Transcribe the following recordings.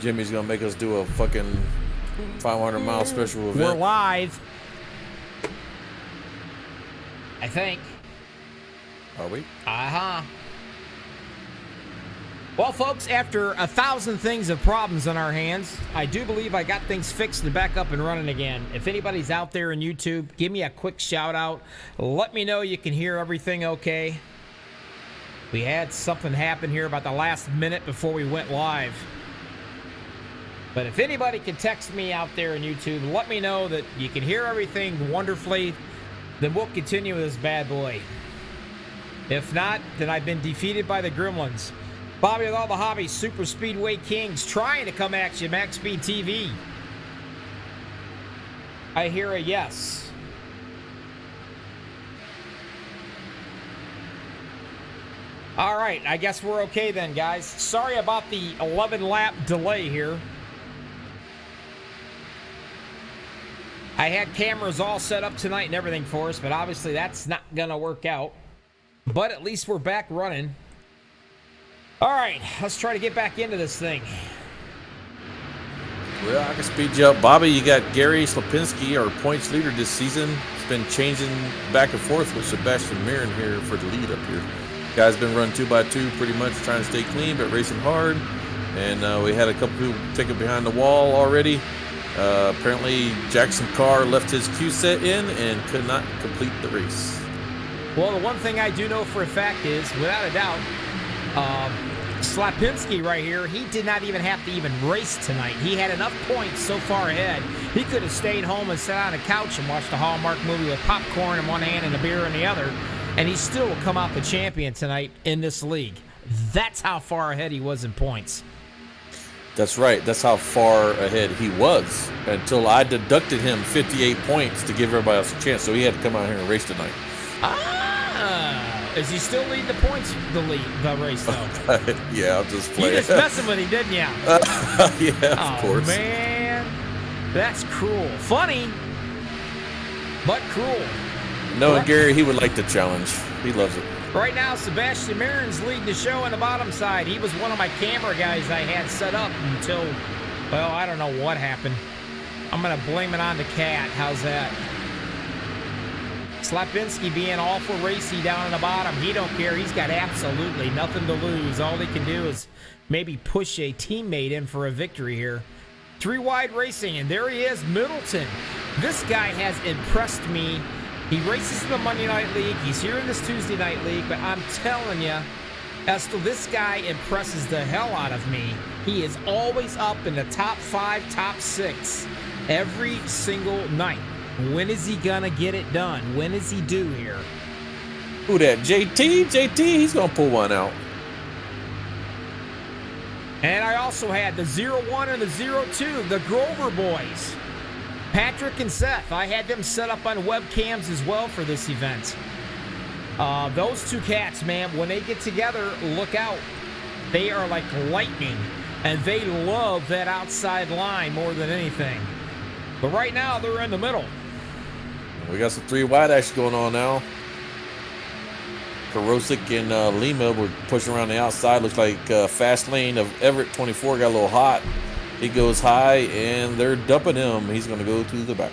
Jimmy's gonna make us do a fucking 500-mile special event. We're live. I think. Are we? Uh-huh. Well, folks, after 1,000 things of problems on our hands, I do believe I got things fixed and back up and running again. If anybody's out there in YouTube, give me a quick shout out. Let me know you can hear everything okay. We had something happen here about the last minute before we went live. But if anybody can text me out there in YouTube, let me know that you can hear everything wonderfully, then we'll continue with this bad boy. If not, then I've been defeated by the gremlins. Bobby with all the hobbies, Super Speedway Kings, trying to come at you, Max Speed TV. I hear a yes. All right, I guess we're okay then, guys. Sorry about the 11-lap delay here. I had cameras all set up tonight and everything for us, but obviously that's not going to work out. But at least we're back running. All right, let's try to get back into this thing. Well, I can speed you up. Bobby, you got Gary Slapinski, our points leader this season. He's been changing back and forth with Sebastian Mirren here for the lead up here. Guy's been running 2x2 pretty much, trying to stay clean, but racing hard. And we had a couple people take it behind the wall already. Apparently, Jackson Carr left his Q set in and could not complete the race. Well, the one thing I do know for a fact is, without a doubt, Slapinski right here, he did not even have to even race tonight. He had enough points so far ahead. He could have stayed home and sat on a couch and watched a Hallmark movie with popcorn in one hand and a beer in the other, and he still will come out the champion tonight in this league. That's how far ahead he was in points. That's right. That's how far ahead he was until I deducted him 58 points to give everybody else a chance. So he had to come out here and race tonight. Is he still leading the points, the race, though? Yeah, I'm just playing. You just messing with him, didn't you? Yeah, of course. Oh, man. That's cruel. Funny, but cruel. Knowing Gary, he would like the challenge. He loves it. Right now, Sebastian Mirren's leading the show on the bottom side. He was one of my camera guys I had set up until, well, I don't know what happened. I'm going to blame it on the cat. How's that? Slapinski being awful racy down on the bottom. He don't care. He's got absolutely nothing to lose. All he can do is maybe push a teammate in for a victory here. 3 wide racing, and there he is, Middleton. This guy has impressed me. He races in the Monday Night League. He's here in this Tuesday Night League, but I'm telling you, Estel, this guy impresses the hell out of me. He is always up in the top 5, top 6 every single night. When is he gonna get it done? When is he due here? Who that? JT? JT, he's gonna pull one out. And I also had the 0-1 and the 0-2, the Grover boys. Patrick and Seth, I had them set up on webcams as well for this event. Those two cats, man, when they get together, look out. They are like lightning, and they love that outside line more than anything. But right now, they're in the middle. We got some 3 wide action going on now. Karosik and Lima were pushing around the outside. Looks like fast lane of Everett 24 got a little hot. He goes high, and they're dumping him. He's going to go to the back.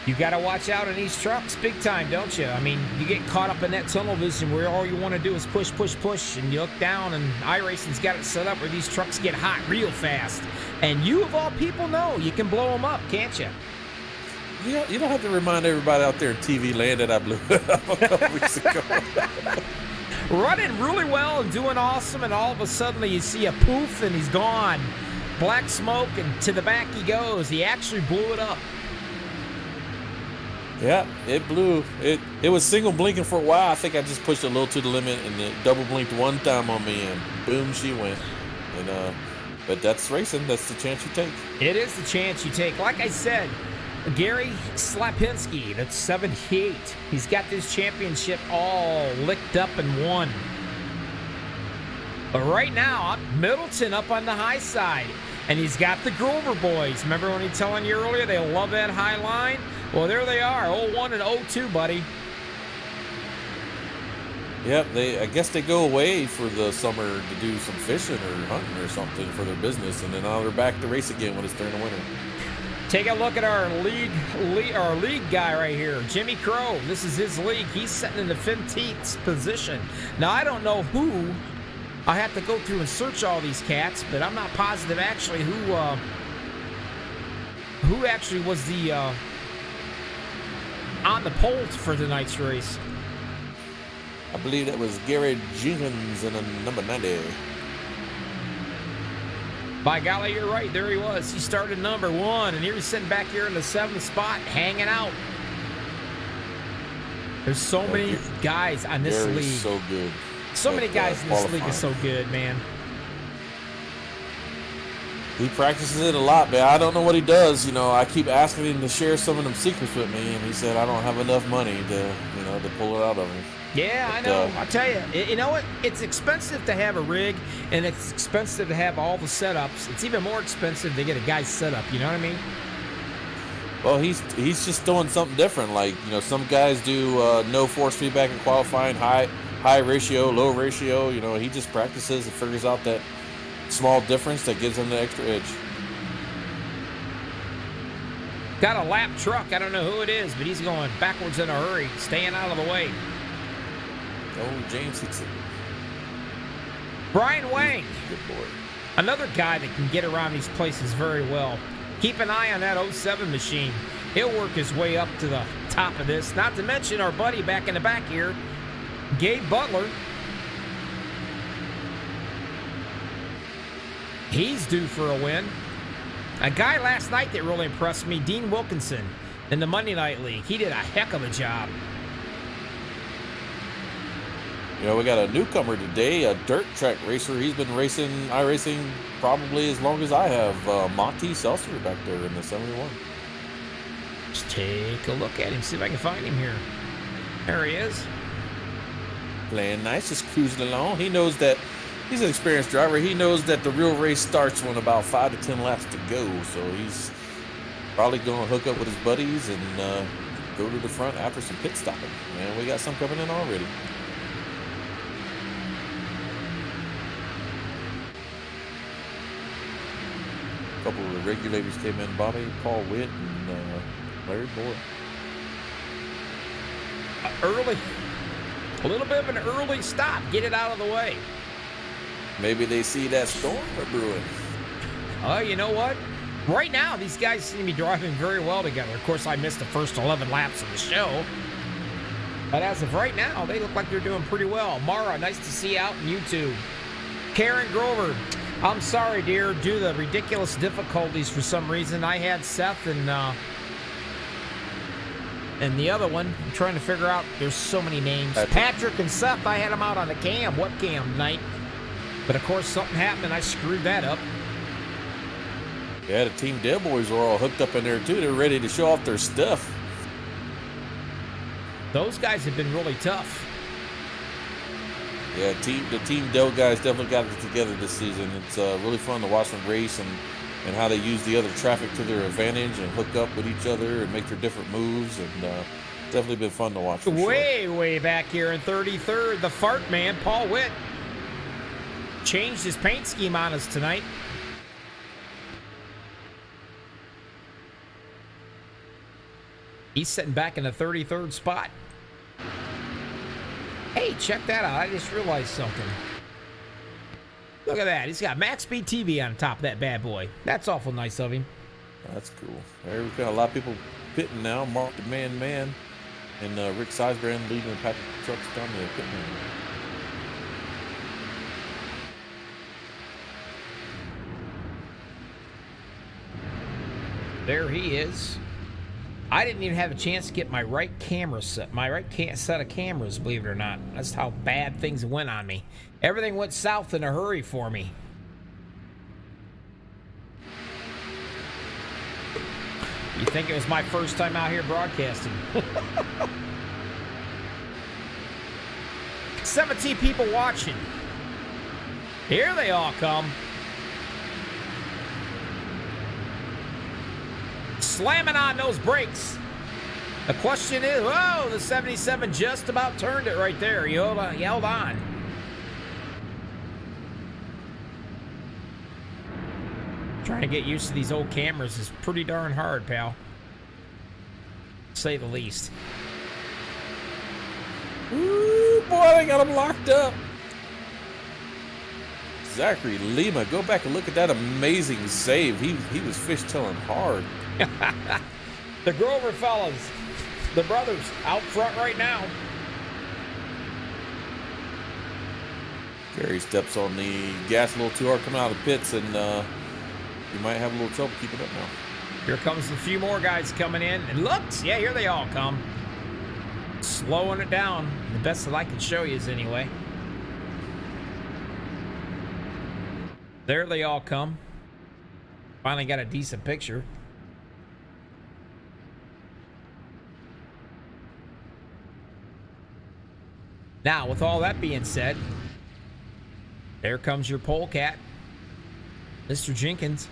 You got to watch out in these trucks big time, don't you? I mean, you get caught up in that tunnel vision where all you want to do is push, push, push, and you look down, and iRacing's got it set up where these trucks get hot real fast. And you, of all people, know you can blow them up, can't you? Yeah, you don't have to remind everybody out there in TV land that I blew it up a couple weeks ago. Running really well and doing awesome, and all of a sudden you see a poof and he's gone. Black smoke, and to the back he goes. He actually blew it up. Yeah, it blew. It was single blinking for a while. I think I just pushed a little to the limit, and it double blinked one time on me, and boom, she went. And but that's racing. That's the chance you take. It is the chance you take. Like I said, Gary Slapinski, that's 78. He's got this championship all licked up and won. But right now, Middleton up on the high side. And he's got the Grover boys. Remember when he telling you earlier they love that high line? Well, there they are, 0-1 and 0-2, buddy. Yep, I guess they go away for the summer to do some fishing or hunting or something for their business, and then now they're back to race again when it's during the winter. Take a look at our league guy right here, Jimmy Crow. This is his league. He's sitting in the 15th position. Now, I don't know who. I have to go through and search all these cats, but I'm not positive actually who actually was the on the pole for tonight's race. I believe that was Gary Jenkins in a number 90. By golly, you're right. There he was. He started number 1, and here he's sitting back here in the 7th spot, hanging out. There's so many guys on this Gary's league. So good. So many guys in this league is so good, man. He practices it a lot, man. I don't know what he does. You know, I keep asking him to share some of them secrets with me, and he said I don't have enough money to, you know, to pull it out of him. Yeah, I know. I tell you, you know what? It's expensive to have a rig, and it's expensive to have all the setups. It's even more expensive to get a guy's setup. You know what I mean? Well, he's just doing something different. Like, you know, some guys do no force feedback in qualifying, high ratio, low ratio. You know, he just practices and figures out that small difference that gives him the extra edge. Got a lap truck. I don't know who it is, but he's going backwards in a hurry, staying out of the way. Oh, James hits it. Brian Wang. Good boy. Another guy that can get around these places very well. Keep an eye on that 07 machine. He'll work his way up to the top of this. Not to mention our buddy back in the back here, Gabe Butler. He's due for a win. A guy last night that really impressed me, Dean Wilkinson, in the Monday Night League. He did a heck of a job. You know, we got a newcomer today, a dirt track racer. He's been racing iRacing probably as long as I have. Monty Seltzer back there in the 71. Let's take a look at him, see if I can find him here. There he is. Playing nice, just cruising along. He knows that he's an experienced driver. He knows that the real race starts when about 5 to 10 laps to go. So he's probably going to hook up with his buddies and go to the front after some pit stopping. Man, we got some coming in already. A couple of the regulators came in, Bobby, Paul Witt, and Larry Boyd. A little bit of an early stop. Get it out of the way. Maybe they see that storm brewing. Oh, you know what? Right now, these guys seem to be driving very well together. Of course, I missed the first 11 laps of the show. But as of right now, they look like they're doing pretty well. Mara, nice to see you out on YouTube. Karen Grover, I'm sorry, dear. Due to the ridiculous difficulties for some reason, I had Seth and the other one. I'm trying to figure out. There's so many names. Patrick and Seth, I had them out on the cam. What cam tonight? But of course, something happened and I screwed that up. Yeah, the Team Dead Boys were all hooked up in there too. They're ready to show off their stuff. Those guys have been really tough. Yeah, the Team Dell guys definitely got it together this season. It's really fun to watch them race and how they use the other traffic to their advantage and hook up with each other and make their different moves. And definitely been fun to watch. For sure. Way back here in 33rd, the fart man, Paul Witt, changed his paint scheme on us tonight. He's sitting back in the 33rd spot. Hey, check that out. I just realized something. Look at that. He's got MaxspeedTV on top of that bad boy. That's awful nice of him. That's cool. We've got a lot of people pitting now. Mark the Man, and Rick Seisbrand leading the Patrick trucks down the pit man. There he is. I didn't even have a chance to get my right camera set, set of cameras, believe it or not. That's how bad things went on me. Everything went south in a hurry for me. You think it was my first time out here broadcasting? 17 people watching. Here they all come. Slamming on those brakes. The question is, whoa, the 77 just about turned it right there. He held on. Trying to get used to these old cameras is pretty darn hard, pal. To say the least. Ooh, boy, they got him locked up. Zachary Lima, go back and look at that amazing save. He was fishtailing hard. The Grover fellas, the brothers, out front right now. Gary steps on the gas a little too hard coming out of the pits, and you might have a little trouble keeping up now. Here comes a few more guys coming in. And looks, yeah, here they all come. Slowing it down. The best that I can show you is anyway. There they all come. Finally got a decent picture. Now, with all that being said, there comes your polecat, Mr. Jenkins.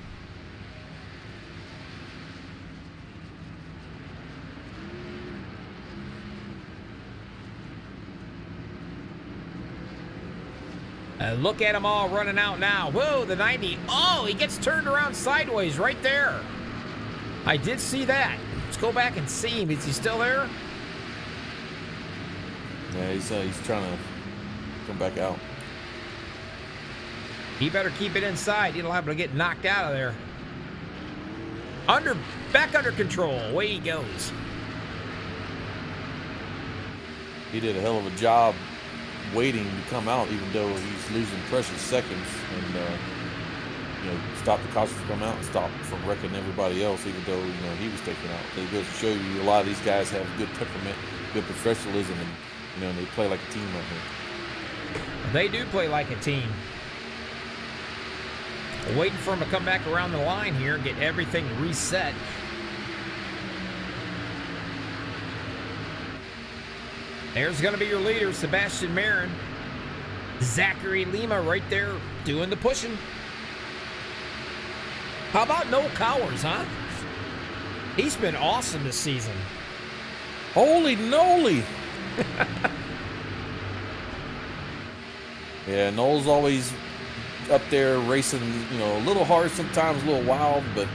Look at them all running out now. Whoa, the 90. Oh, he gets turned around sideways right there. I did see that. Let's go back and see him. Is he still there? Yeah, he's trying to come back out. He better keep it inside. He'll have to get knocked out of there. Back under control. Away he goes. He did a hell of a job waiting to come out, even though he's losing precious seconds, and stop the caution from coming out and stop from wrecking everybody else, even though he was taken out. It goes to show you a lot of these guys have good temperament, good professionalism, and they play like a team right here. They do play like a team. Waiting for him to come back around the line here and get everything reset. There's going to be your leader, Sebastian Marin. Zachary Lima right there doing the pushing. How about Noel Cowers, huh? He's been awesome this season. Holy noly! Yeah, Noel's always up there racing, a little hard sometimes, a little wild, but,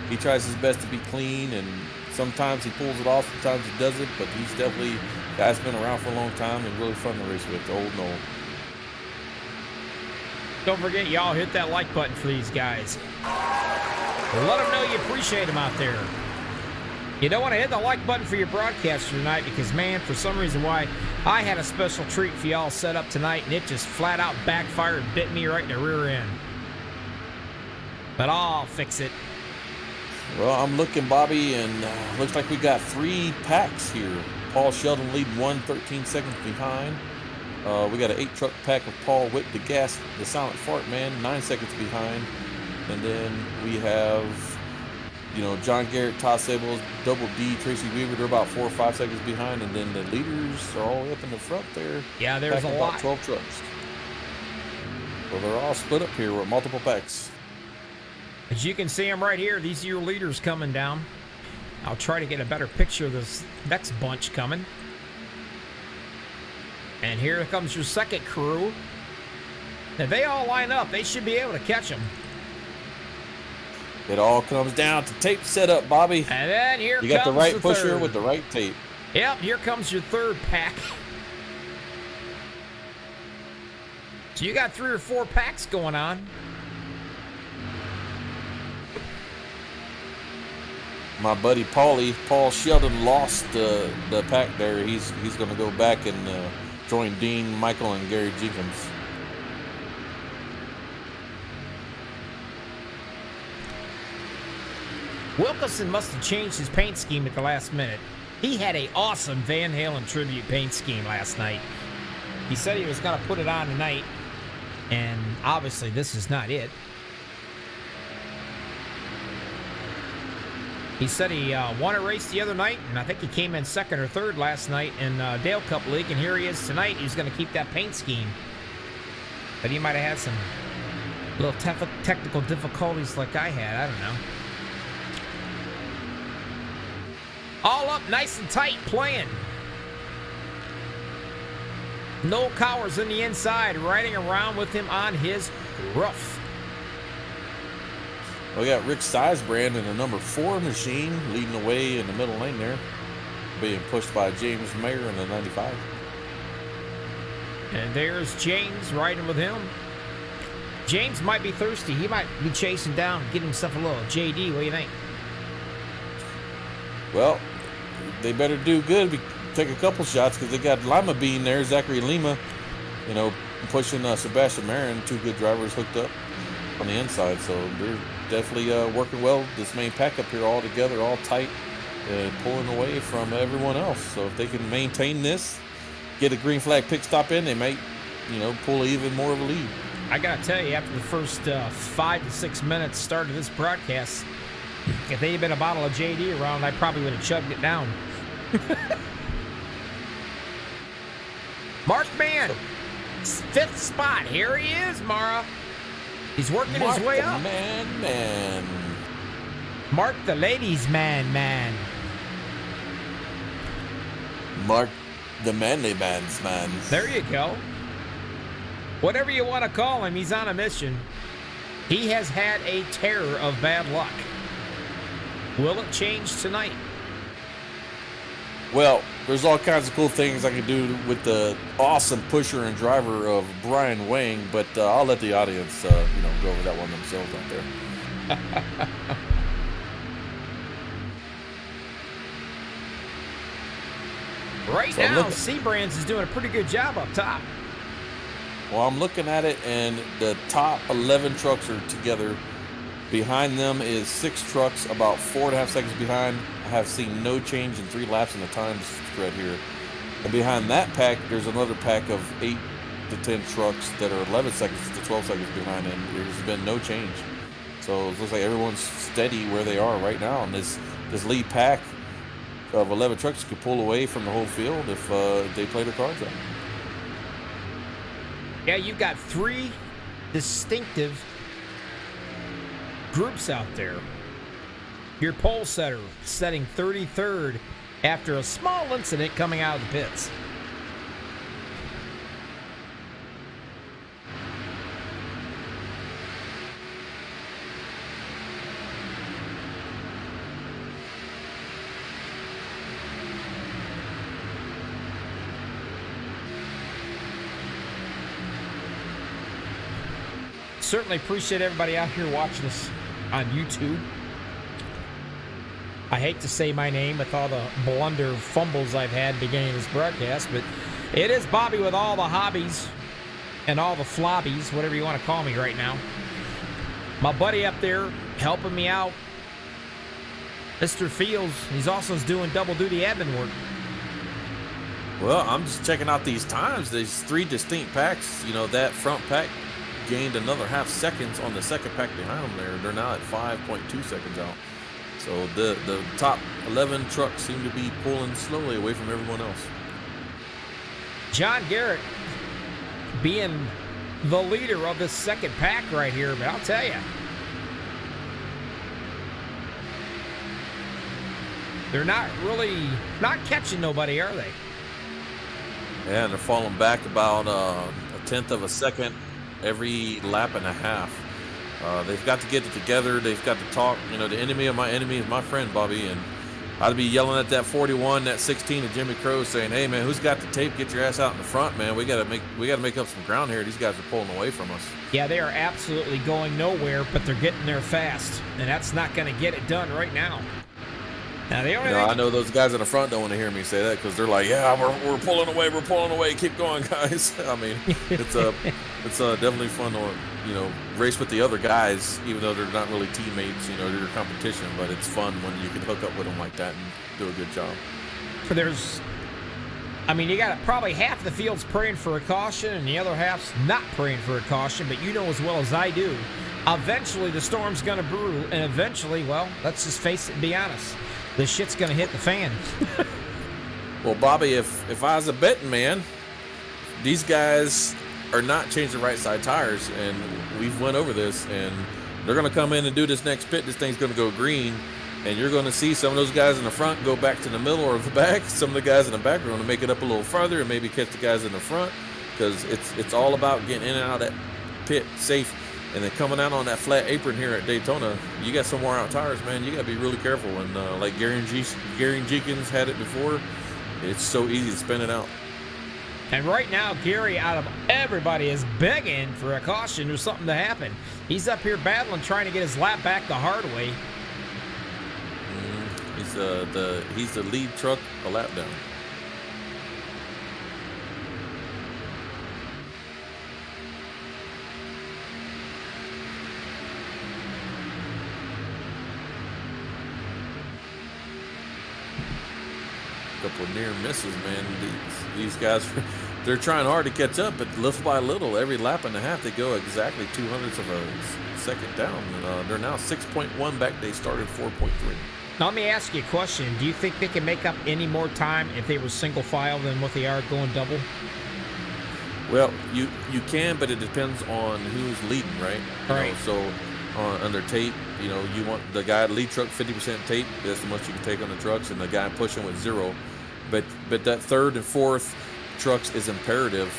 he tries his best to be clean, and sometimes he pulls it off, sometimes he doesn't, but he's definitely guy's been around for a long time and really fun to race with, old Noel. Don't forget, y'all hit that like button for these guys. Let them know you appreciate them out there. You don't want to hit the like button for your broadcaster tonight because, man, for some reason why I had a special treat for y'all set up tonight and it just flat out backfired and bit me right in the rear end. But I'll fix it. Well, I'm looking, Bobby, and looks like we got 3 packs here. Paul Sheldon leading 13 seconds behind. We got an 8-truck pack of Paul Witt, the silent fart man, 9 seconds behind. And then we have, John Garrett, Todd Sables, Double D, Tracy Weaver. They're about 4 or 5 seconds behind. And then the leaders are all the way up in the front there. Yeah, there's a lot. About 12 trucks. So they're all split up here with multiple packs. As you can see them right here, these are your leaders coming down. I'll try to get a better picture of this next bunch coming. And here comes your second crew. If they all line up, they should be able to catch them. It all comes down to tape setup, Bobby. And then here comes you got the right pusher third. with the right tape. Yep, here comes your third pack. So you got 3 or 4 packs going on. My buddy Paul Sheldon lost the pack there. He's going to go back and join Dean, Michael, and Gary Jenkins. Wilkinson must have changed his paint scheme at the last minute. He had an awesome Van Halen tribute paint scheme last night. He said he was going to put it on tonight, and obviously this is not it. He said he won a race the other night, and I think he came in second or third last night in Dale Cup League, and here he is tonight. He's going to keep that paint scheme. But he might have had some little technical difficulties like I had. I don't know. All up nice and tight playing. Noel Cowers in the inside, riding around with him on his roof. We got Rick Sizebrand in the number 4 machine leading the way in the middle lane there, being pushed by James Mayer in the 95. And there's James riding with him. James might be thirsty. He might be chasing down, getting himself a little JD. What do you think? Well, they better do good. Take a couple shots because they got Lima Bean there, Zachary Lima, you know, pushing Sebastian Marin. 2 good drivers hooked up on the inside. So they're definitely working well. This main pack up here all together, all tight, pulling away from everyone else. So if they can maintain this, get a green flag pit stop in, they might, you know, pull even more of a lead. I gotta tell you, after the first 5 to 6 minutes start of this broadcast, if they had been a bottle of JD around, I probably would have chugged it down. Mark Mann, 5th spot. Here he is, Mara. He's working his way up. Man. Mark the ladies' man. Mark the manly man's man. There you go. Whatever you want to call him, he's on a mission. He has had a terror of bad luck. Will it change tonight? Well, there's all kinds of cool things I can do with the awesome pusher and driver of Brian Wang, but I'll let the audience, go over that one themselves out there. Right so now, Seabrands is doing a pretty good job up top. Well, I'm looking at it, and the top 11 trucks are together. Behind them is 6 trucks, about 4.5 seconds behind. I have seen no change in 3 laps in the time spread here. And behind that pack, there's another pack of 8 to 10 trucks that are 11 seconds to 12 seconds behind, and there's been no change. So it looks like everyone's steady where they are right now. And this lead pack of 11 trucks could pull away from the whole field if they play their cards out. Yeah, you've got 3 distinctive groups out there. Your pole setter setting 33rd after a small incident coming out of the pits. Certainly appreciate everybody out here watching us on YouTube. I hate to say my name with all the blunder fumbles I've had beginning of this broadcast, but it is Bobby with all the hobbies and all the flobbies, whatever you want to call me right now. My buddy up there helping me out, Mr. Fields, he's also doing double duty admin work. Well, I'm just checking out these times. There's 3 distinct packs. You know, that front pack gained another half seconds on the second pack behind them there. They're now at 5.2 seconds out. So the top 11 trucks seem to be pulling slowly away from everyone else. John Garrett being the leader of this second pack right here, but I'll tell you, they're not catching nobody, are they? Yeah, and they're falling back about a 1/10 of a second every lap and a half. They've got to get it together. They've got to talk. You know, the enemy of my enemy is my friend, Bobby. And I'd be yelling at that 41, that 16 of Jimmy Crow, saying, "Hey, man, who's got the tape? Get your ass out in the front, man. We gotta make up some ground here. These guys are pulling away from us." Yeah, they are absolutely going nowhere, but they're getting there fast, and that's not going to get it done right now. Now the only I know those guys in the front don't want to hear me say that because they're like, "Yeah, we're pulling away, keep going, guys." I mean, it's definitely fun to race with the other guys, even though they're not really teammates. You know, they're your competition, but it's fun when you can hook up with them like that and do a good job. You got probably half the field's praying for a caution and the other half's not praying for a caution, but you know as well as I do, eventually the storm's going to brew, and eventually, well, let's just face it and be honest, the shit's going to hit the fan. Well, Bobby, if I was a betting man, these guys are not changing right side tires, and we've went over this, and they're going to come in and do this next pit. This thing's going to go green, And you're going to see some of those guys in the front go back to the middle or the back. Some of the guys in the back are going to make it up a little farther and maybe catch the guys in the front, because it's all about getting in and out of that pit safe. And then coming out on that flat apron here at Daytona, you got some wore out tires, man. You got to be really careful. And like Gary Jenkins had it before, it's so easy to spin it out. And right now, Gary, out of everybody, is begging for a caution or something to happen. He's up here battling, trying to get his lap back the hard way. He's the lead truck a lap down. Couple of near misses, man. These guys, they're trying hard to catch up, but little by little, every lap and a half, they go exactly 0.02 of a second down. And they're now 6.1 back. They started 4.3. Now, let me ask you a question. Do you think they can make up any more time if they were single file than what they are going double? Well, you can, but it depends on who's leading, right? Right. So under tape, you want the guy lead truck 50% tape. That's the most you can take on the trucks, and the guy pushing with 0. But that third and fourth trucks is imperative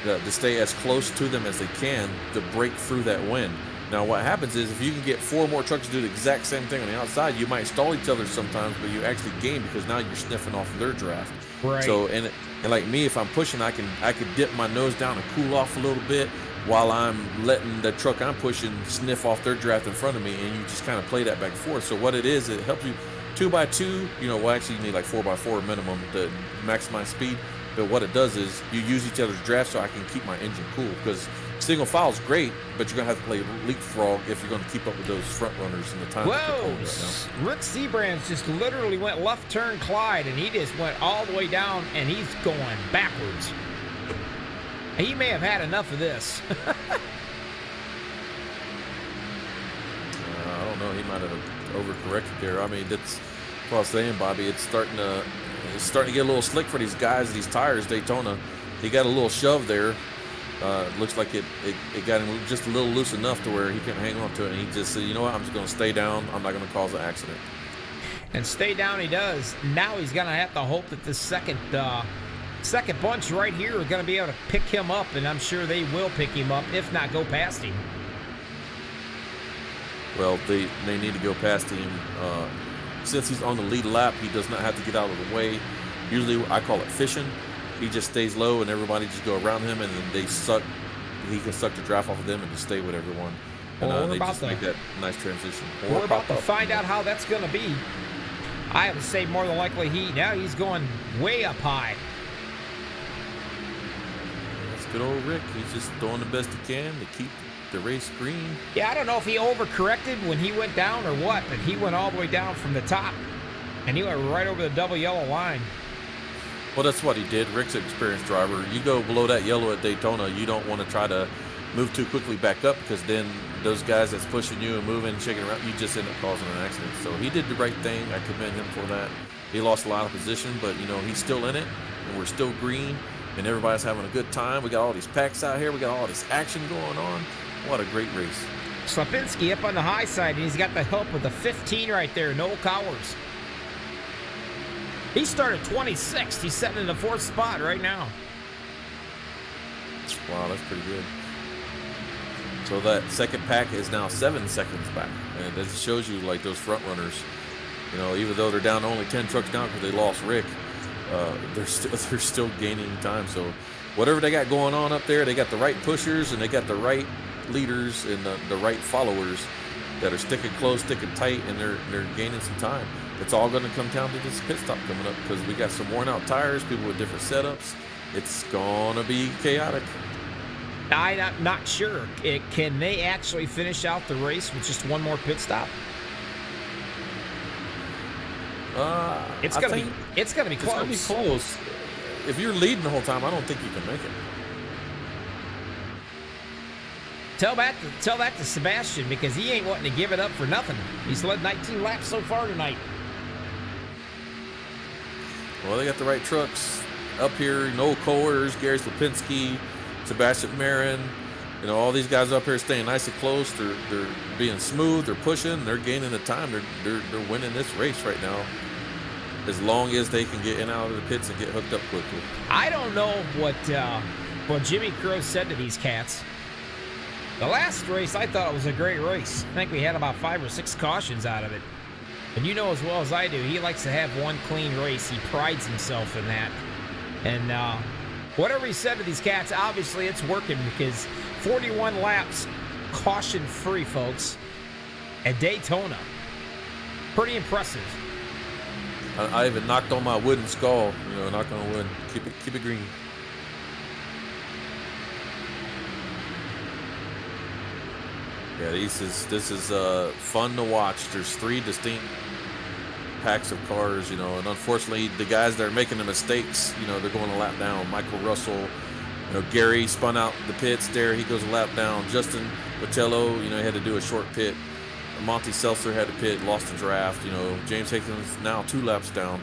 to stay as close to them as they can to break through that wind. Now, what happens is if you can get 4 more trucks to do the exact same thing on the outside, you might stall each other sometimes, but you actually gain because now you're sniffing off their draft. Right. So, and like me, if I'm pushing, I could dip my nose down and cool off a little bit while I'm letting the truck I'm pushing sniff off their draft in front of me, and you just kind of play that back and forth. So what it is, it helps you 2x2. Well, actually, you need like 4x4 minimum to maximize speed. But what it does is you use each other's draft so I can keep my engine cool, because single file is great, but you're going to have to play leapfrog if you're going to keep up with those front runners in the time. Whoa! Right now. Rick Seabrands just literally went left turn Clyde, and he just went all the way down, and he's going backwards. He may have had enough of this. I don't know. He might have overcorrected there. I mean, that's what I was saying, Bobby. It's starting to get a little slick for these guys. These tires, Daytona. He got a little shove there. Looks like it got him just a little loose enough to where he couldn't hang on to it. And he just said, you know what? I'm just going to stay down. I'm not going to cause an accident. And stay down he does. Now he's going to have to hope that this second bunch right here are going to be able to pick him up, and I'm sure they will pick him up, if not go past him. Well, they need to go past him. Since he's on the lead lap, he does not have to get out of the way. Usually I call it fishing. He just stays low and everybody just go around him, and then he can suck the draft off of them and just stay with everyone. And they just make that nice transition. We're about to find out how that's going to be. I have to say more than likely he's going way up high. That's good old Rick. He's just doing the best he can to keep the race green. Yeah, I don't know if he overcorrected when he went down or what, but he went all the way down from the top, and he went right over the double yellow line. Well, that's what he did. Rick's an experienced driver. You go below that yellow at Daytona, you don't want to try to move too quickly back up, because then those guys that's pushing you and moving and shaking around, you just end up causing an accident. So he did the right thing. I commend him for that. He lost a lot of position, but he's still in it, and we're still green, and everybody's having a good time. We got all these packs out here. We got all this action going on. What a great race. Slapinski up on the high side, and he's got the help with the 15 right there, Noel Cowers. He started 26th. He's sitting in the 4th spot right now. Wow, that's pretty good. So that second pack is now 7 seconds back. And it shows you, like, those front runners, even though they're down only 10 trucks down because they lost Rick, they're still gaining time. So whatever they got going on up there, they got the right pushers and they got the right leaders and the right followers that are sticking close, sticking tight, and they're gaining some time. It's all going to come down to this pit stop coming up, because we got some worn out tires, people with different setups. It's going to be chaotic. I'm not sure. Can they actually finish out the race with just one more pit stop? It's gonna be close. It's gonna be close. If you're leading the whole time, I don't think you can make it. Tell that to Sebastian, because he ain't wanting to give it up for nothing. He's led 19 laps so far tonight. Well, they got the right trucks up here. Noel Coers, Gary Slapinski, Sebastian Marin. You know, all these guys up here staying nice and close. They're being smooth. They're pushing. They're gaining the time. They're winning this race right now. As long as they can get in and out of the pits and get hooked up quickly. I don't know what Jimmy Crow said to these cats. The last race, I thought it was a great race. I think we had about 5 or 6 cautions out of it. And you know as well as I do, he likes to have one clean race. He prides himself in that. And whatever he said to these cats, obviously it's working, because 41 laps caution-free, folks, at Daytona. Pretty impressive. I even knocked on my wooden skull, you know, knock on wood. Keep it green. Yeah, this is fun to watch. There's 3 distinct packs of cars, you know, and unfortunately the guys that are making the mistakes, you know, they're going a lap down. Michael Russell, you know, Gary spun out the pits there, he goes a lap down. Justin Botello, you know, he had to do a short pit. Monty Seltzer had to pit, lost the draft. You know, James Hickens now 2 laps down.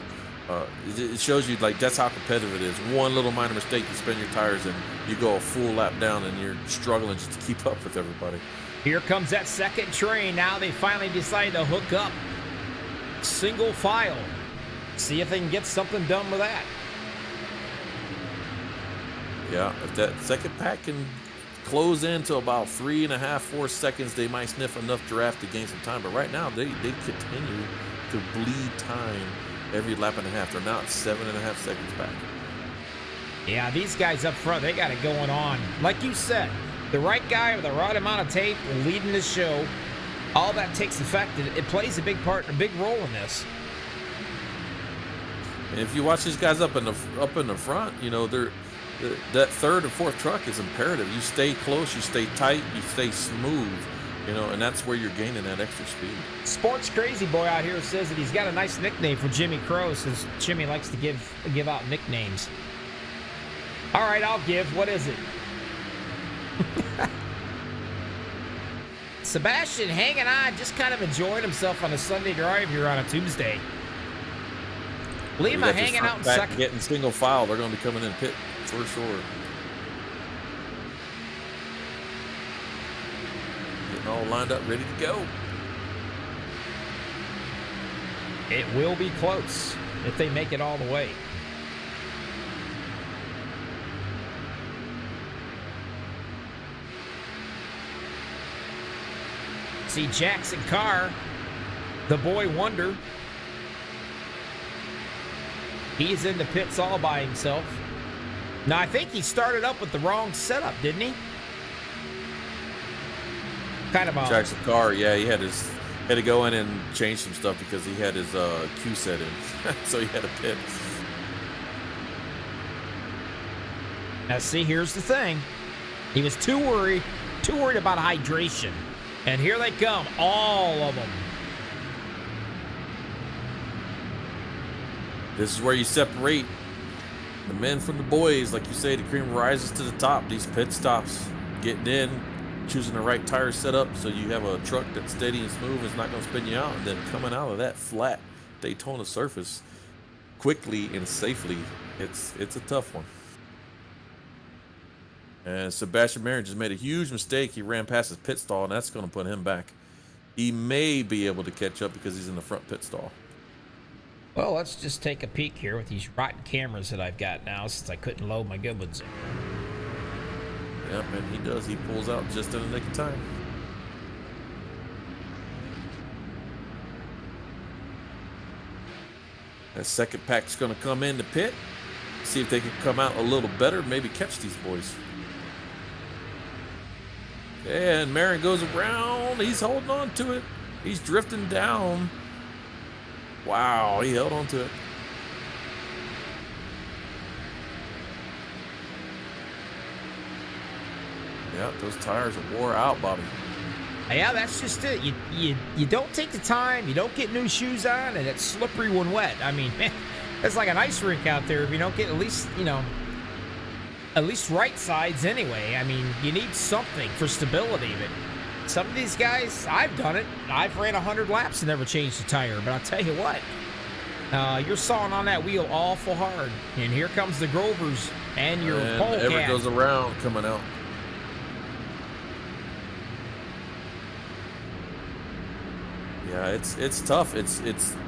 It shows you, like, that's how competitive it is. One little minor mistake, you spin your tires and you go a full lap down and you're struggling just to keep up with everybody. Here comes that second train. Now they finally decide to hook up single file. See if they can get something done with that. Yeah, if that second pack can close into about 3.5, 4 seconds, they might sniff enough draft to gain some time. But right now, they continue to bleed time every lap and a half. They're now at 7.5 seconds back. Yeah, these guys up front, they got it going on. Like you said, the right guy with the right amount of tape leading the show, all that takes effect. It plays a big part, a big role in this. And if you watch these guys up in the front, you know, that third or fourth truck is imperative. You stay close, you stay tight, you stay smooth, you know, and that's where you're gaining that extra speed. Sports Crazy Boy out here says that he's got a nice nickname for Jimmy Crow, since Jimmy likes to give out nicknames. All right, I'll give. What is it? Sebastian hanging on, just kind of enjoying himself on a Sunday drive here on a Tuesday. Lima hanging out in second. Getting single file, they're going to be coming in pit for sure. Getting all lined up, ready to go. It will be close if they make it all the way. See Jackson Carr, the boy wonder. He's in the pits all by himself. Now, I think he started up with the wrong setup, didn't he? Kind of Jackson Carr, yeah, he had to go in and change some stuff because he had his Q set in, so he had to pit. Now, see, here's the thing. He was too worried about hydration. And here they come, all of them. This is where you separate the men from the boys. Like you say, the cream rises to the top. These pit stops, getting in, choosing the right tire setup so you have a truck that's steady and smooth, it's not going to spin you out, and then coming out of that flat Daytona surface quickly and safely. It's a tough one. And Sebastian Marin just made a huge mistake. He ran past his pit stall, and that's going to put him back. He may be able to catch up because he's in the front pit stall. Well, let's just take a peek here with these rotten cameras that I've got now, since I couldn't load my good ones. Yep, and he does. He pulls out just in the nick of time. That second pack's going to come in the pit. See if they can come out a little better, maybe catch these boys. And Marin goes around. He's holding on to it. He's drifting down. Wow, he held on to it. Yeah, those tires are wore out, Bobby. Yeah, that's just it. You don't take the time. You don't get new shoes on, and it's slippery when wet. I mean, man, it's like an ice rink out there if you don't get at least, you know, at least right sides anyway. I mean, you need something for stability. But some of these guys, I've done it. I've ran 100 laps and never changed the tire. But I'll tell you what, you're sawing on that wheel awful hard. And here comes the Grovers and your Polecats. Everett goes around coming out. Yeah, it's tough. It's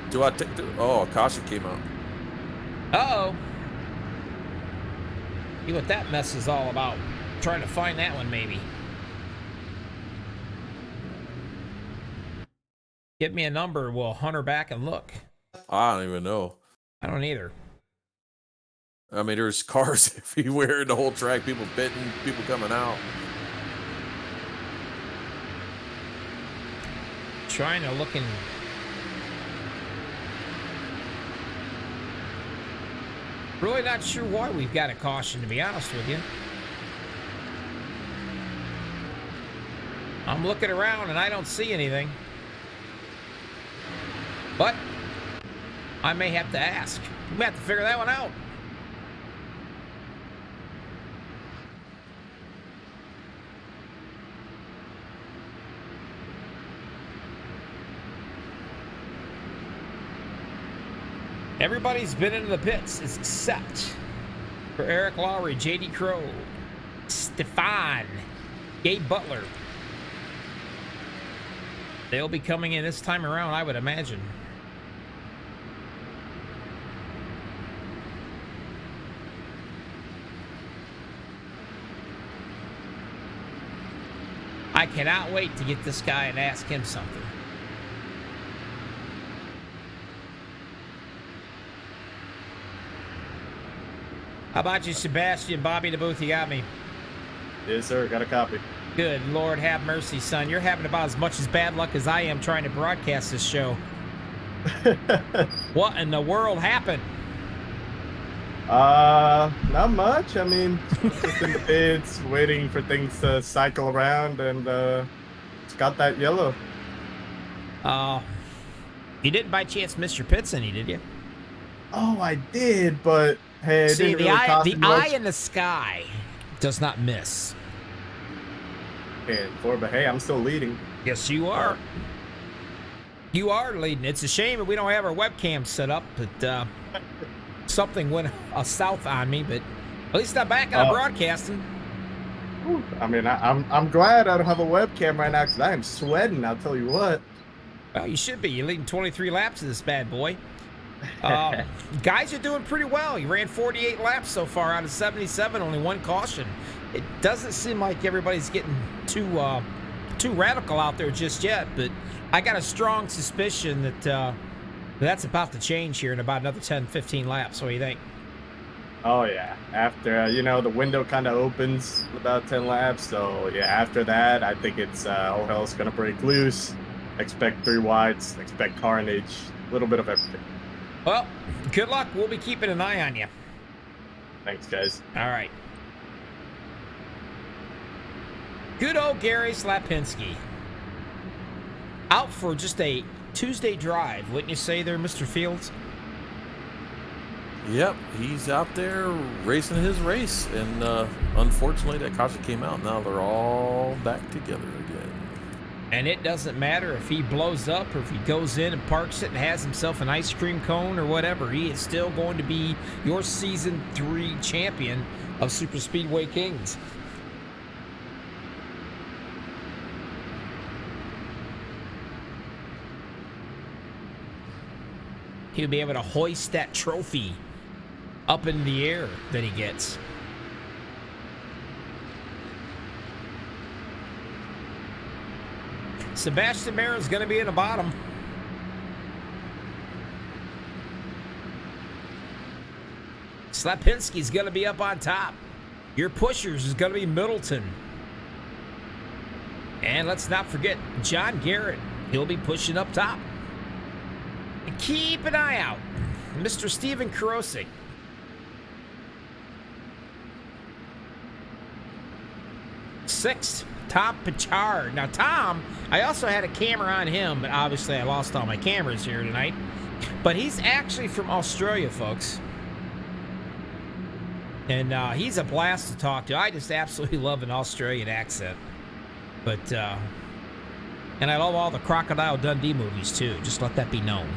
do I take the, oh, a caution came out. Uh-oh. See what that mess is all about. Trying to find that one, maybe. Give me a number, we'll hunt her back and look. I don't even know. I don't either. I mean, there's cars everywhere in the whole track, people pitting, people coming out. Trying to look in. Really not sure why we've got a caution, to be honest with you. I'm looking around and I don't see anything. But I may have to ask. We may have to figure that one out. Everybody's been into the pits except for Eric Lowry, JD Crow, Stefan, Gabe Butler. They'll be coming in this time around, I would imagine. I cannot wait to get this guy and ask him something. How about you, Sebastian? Bobby the booth, you got me. Yes, sir. Got a copy. Good Lord have mercy, son. You're having about as much as bad luck as I am trying to broadcast this show. What in the world happened? Not much. I mean, just in the pits, waiting for things to cycle around, and it's got that yellow. You didn't by chance miss your pits any, did you? Oh, I did, but hey, it See, didn't really cost me eye much. in the sky does not miss. But hey, I'm still leading. Yes, you are. You are leading. It's a shame that we don't have our webcam set up, but something went south on me. But at least I'm back and I'm broadcasting. I mean, I'm glad I don't have a webcam right now because I am sweating. I'll tell you what. Well, you should be. You're leading 23 laps of this bad boy. Guys are doing pretty well. You ran 48 laps so far out of 77, only one caution. It doesn't seem like everybody's getting too radical out there just yet, but I got a strong suspicion that that's about to change here in about another 10, 15 laps. What do you think? Oh yeah, after the window kind of opens about 10 laps, so yeah, after that I think it's all hell's gonna break loose. Expect 3 wides, expect carnage, a little bit of everything. Well, good luck. We'll be keeping an eye on you. Thanks, guys. All right. Good old Gary Slapinski. Out for just a Tuesday drive, wouldn't you say there, Mr. Fields? Yep, he's out there racing his race, and unfortunately that caution came out. Now they're all back together again. And it doesn't matter if he blows up or if he goes in and parks it and has himself an ice cream cone or whatever. He is still going to be your Season 3 champion of Super Speedway Kings. He'll be able to hoist that trophy up in the air that he gets. Sebastian Mayer is going to be in the bottom. Slapinski's going to be up on top. Your pushers is going to be Middleton. And let's not forget John Garrett. He'll be pushing up top. And keep an eye out. Mr. Steven Karosik. Sixth, Tom Pichard. Now, Tom, I also had a camera on him, but obviously I lost all my cameras here tonight. But he's actually from Australia, folks. And he's a blast to talk to. I just absolutely love an Australian accent. But, and I love all the Crocodile Dundee movies, too. Just let that be known.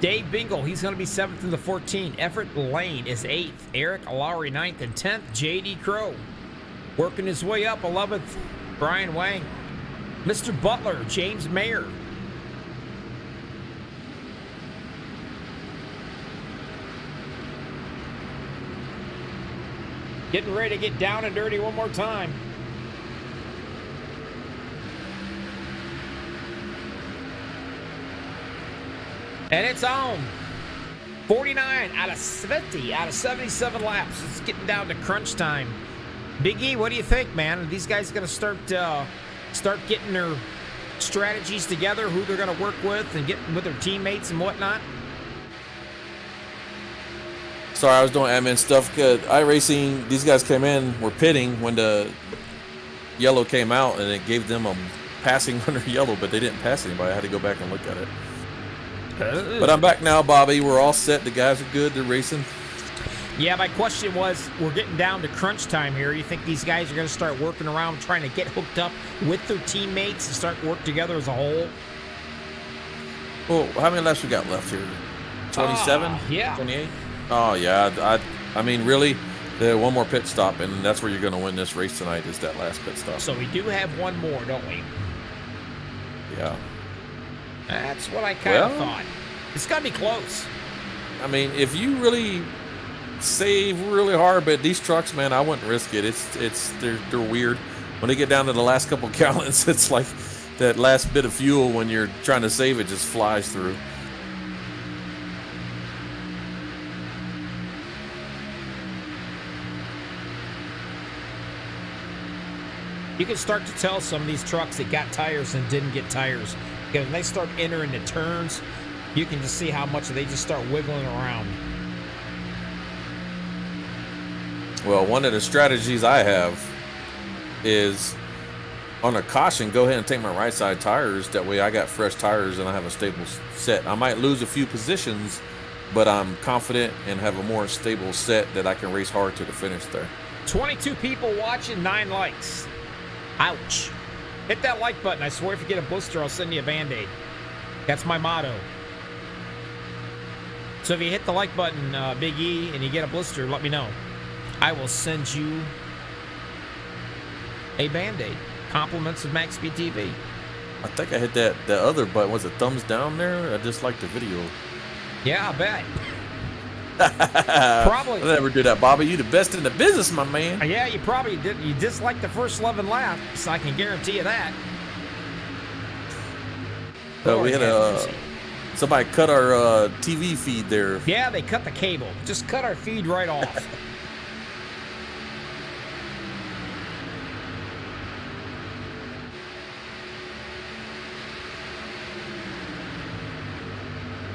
Dave Bingle, he's going to be 7th in the 14. Everett Lane is 8th. Eric Lowry 9th and 10th. J.D. Crow Working his way up, 11th, Brian Wang. Mr. Butler, James Mayer. Getting ready to get down and dirty one more time. And it's on. 49 out of 50 out of 77 laps. It's getting down to crunch time. Big E, what do you think, man? Are these guys going to start getting their strategies together, who they're going to work with, and getting with their teammates and whatnot? Sorry, I was doing admin stuff. Good. iRacing, these guys came in, were pitting when the yellow came out, and it gave them a passing under yellow, but they didn't pass anybody. I had to go back and look at it. But I'm back now, Bobby. We're all set. The guys are good. They're racing. Yeah, my question was, we're getting down to crunch time here. You think these guys are going to start working around, trying to get hooked up with their teammates and start work together as a whole? Well, how many laps we got left here? 27? Yeah. 28? Oh, yeah. I mean, really, one more pit stop, and that's where you're going to win this race tonight, is that last pit stop. So we do have one more, don't we? Yeah. That's what I kind of thought. It's got to be close. I mean, if you really save really hard, but these trucks, man, I wouldn't risk it. They're weird. When they get down to the last couple gallons, it's like that last bit of fuel when you're trying to save it just flies through. You can start to tell some of these trucks that got tires and didn't get tires. Because when they start entering the turns, you can just see how much they just start wiggling around. Well, one of the strategies I have is on a caution, go ahead and take my right side tires. That way I got fresh tires and I have a stable set. I might lose a few positions, but I'm confident and have a more stable set that I can race hard to the finish there. 22 people watching, 9 likes. Ouch. Hit that like button. I swear if you get a blister, I'll send you a Band-Aid. That's my motto. So if you hit the like button, Big E, and you get a blister, let me know. I will send you a Band-Aid. Compliments of MaxspeedTV. I think I hit that other button. Was it thumbs down there? I just liked the video. Yeah, I bet. Probably. I'll never do that, Bobby. You the best in the business, my man. Yeah, you probably did. You disliked the first 11 laps. I can guarantee you that. We had somebody cut our TV feed there. Yeah, they cut the cable. Just cut our feed right off.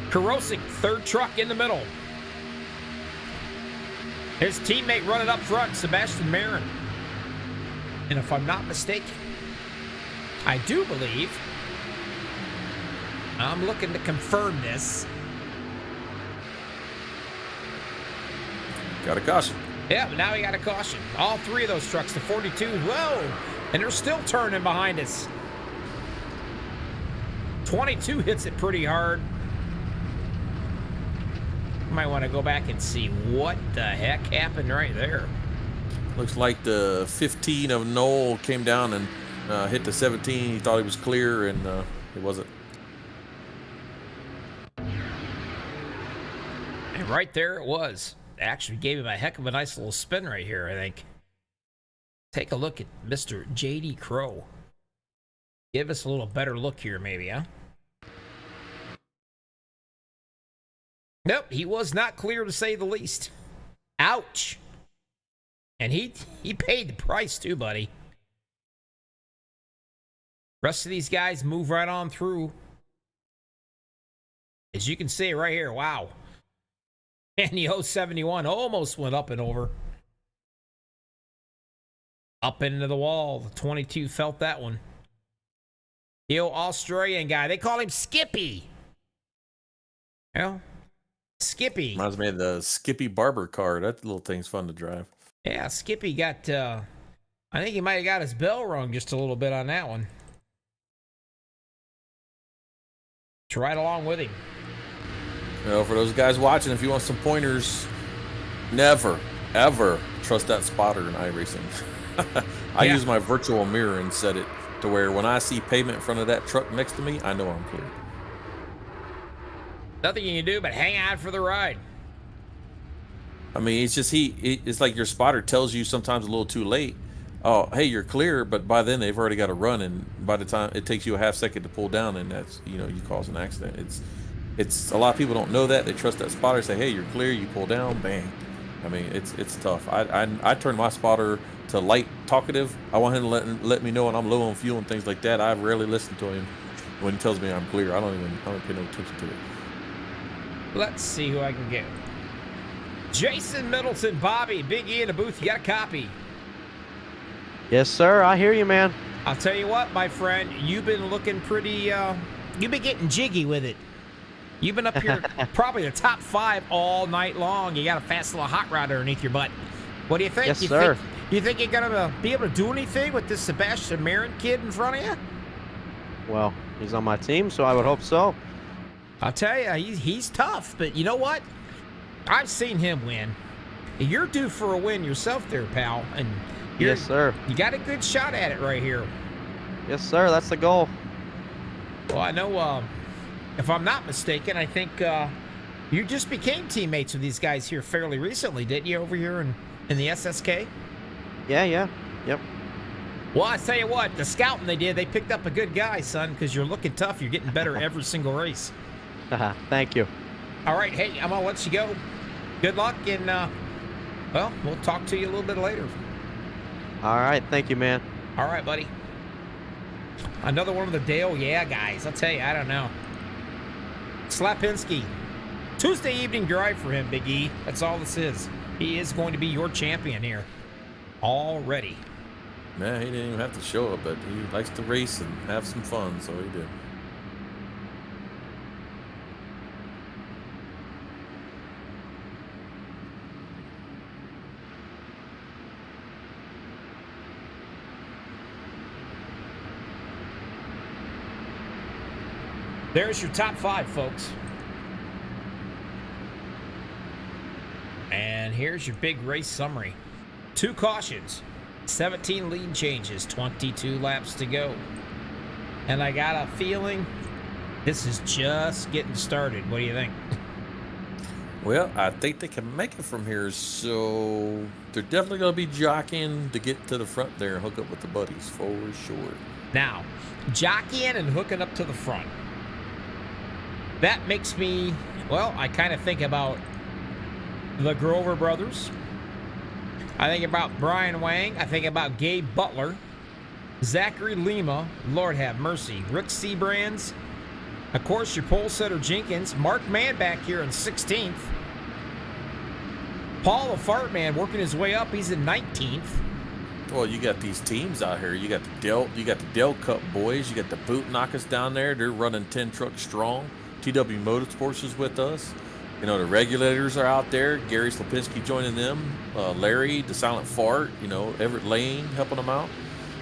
Karosik, third truck in the middle. His teammate running up front, Sebastian Marin. And if I'm not mistaken, I do believe, I'm looking to confirm this. Got a caution. Yeah, but now we got a caution. All 3 of those trucks, the 42, whoa, and they're still turning behind us. 22 hits it pretty hard. Might want to go back and see what the heck happened right there. Looks like the 15 of Noel came down and hit the 17. He thought he was clear, and it wasn't. And right there it was. Actually gave him a heck of a nice little spin right here, I think. Take a look at Mr. J.D. Crow. Give us a little better look here, maybe, huh? Nope, he was not clear, to say the least. Ouch. And he paid the price too, buddy. Rest of these guys move right on through. As you can see right here, wow. And the 071 almost went up and over. Up into the wall. The 22 felt that one. The old Australian guy, they call him Skippy. Well, Skippy. Reminds me of the Skippy Barber car. That little thing's fun to drive. Yeah, Skippy got, I think he might have got his bell rung just a little bit on that one. It's right along with him. You know, for those guys watching, if you want some pointers, never, ever trust that spotter in iRacing. I Yeah. use my virtual mirror and set it to where when I see pavement in front of that truck next to me, I know I'm clear. Nothing you can do but hang out for the ride. I mean, it's just it's like your spotter tells you sometimes a little too late. Oh, hey, you're clear, but by then they've already got to run, and by the time it takes you a half second to pull down, and that's you cause an accident. It's a lot of people don't know that. They trust that spotter. Say, hey, you're clear. You pull down, bang. I mean, it's tough. I turn my spotter to light talkative. I want him to let me know when I'm low on fuel and things like that. I rarely listen to him when he tells me I'm clear. I don't pay no attention to it. Let's see who I can get. Jason Middleton, Bobby, Big E in the booth. You got a copy. Yes, sir. I hear you, man. I'll tell you what, my friend, you've been looking pretty, you've been getting jiggy with it. You've been up here probably the top 5 all night long. You got a fast little hot rod underneath your butt. What do you think? Yes, sir. You think you're going to be able to do anything with this Sebastian Marin kid in front of you? Well, he's on my team, so I would hope so. I'll tell you, he's tough, but you know what? I've seen him win. You're due for a win yourself there, pal. And Yes, sir. You got a good shot at it right here. Yes, sir. That's the goal. Well, I know, if I'm not mistaken, I think you just became teammates with these guys here fairly recently, didn't you, over here in the SSK? Yeah. Yep. Well, I tell you what, the scouting they picked up a good guy, son, because you're looking tough. You're getting better every single race. Thank you. All right, hey, I'm going to let you go. Good luck, and, well, we'll talk to you a little bit later. All right. Thank you, man. All right, buddy. Another one of the Dale guys. I'll tell you, I don't know. Slapinski. Tuesday evening drive for him, Big E. That's all this is. He is going to be your champion here. Already. Man, he didn't even have to show up, but he likes to race and have some fun, so he did. There's your top 5, folks. And here's your big race summary. 2 cautions, 17 lead changes, 22 laps to go. And I got a feeling this is just getting started. What do you think? Well, I think they can make it from here, so they're definitely going to be jockeying to get to the front there and hook up with the buddies, for sure. Now, jockeying and hooking up to the front. That makes me, well, I kind of think about the Grover brothers. I think about Brian Wang. I think about Gabe Butler, Zachary Lima, Lord have mercy, Rick Seabrands. Of course, your pole setter Jenkins, Mark Mann back here in 16th. Paul the Fart Man working his way up. He's in 19th. Well, you got these teams out here. You got the Dell Cup boys. You got the Boot Knockers down there. They're running 10 trucks strong. TW Motorsports is with us. You know, the Regulators are out there. Gary Slapinski joining them. Larry, the Silent Fart. You know, Everett Lane helping them out.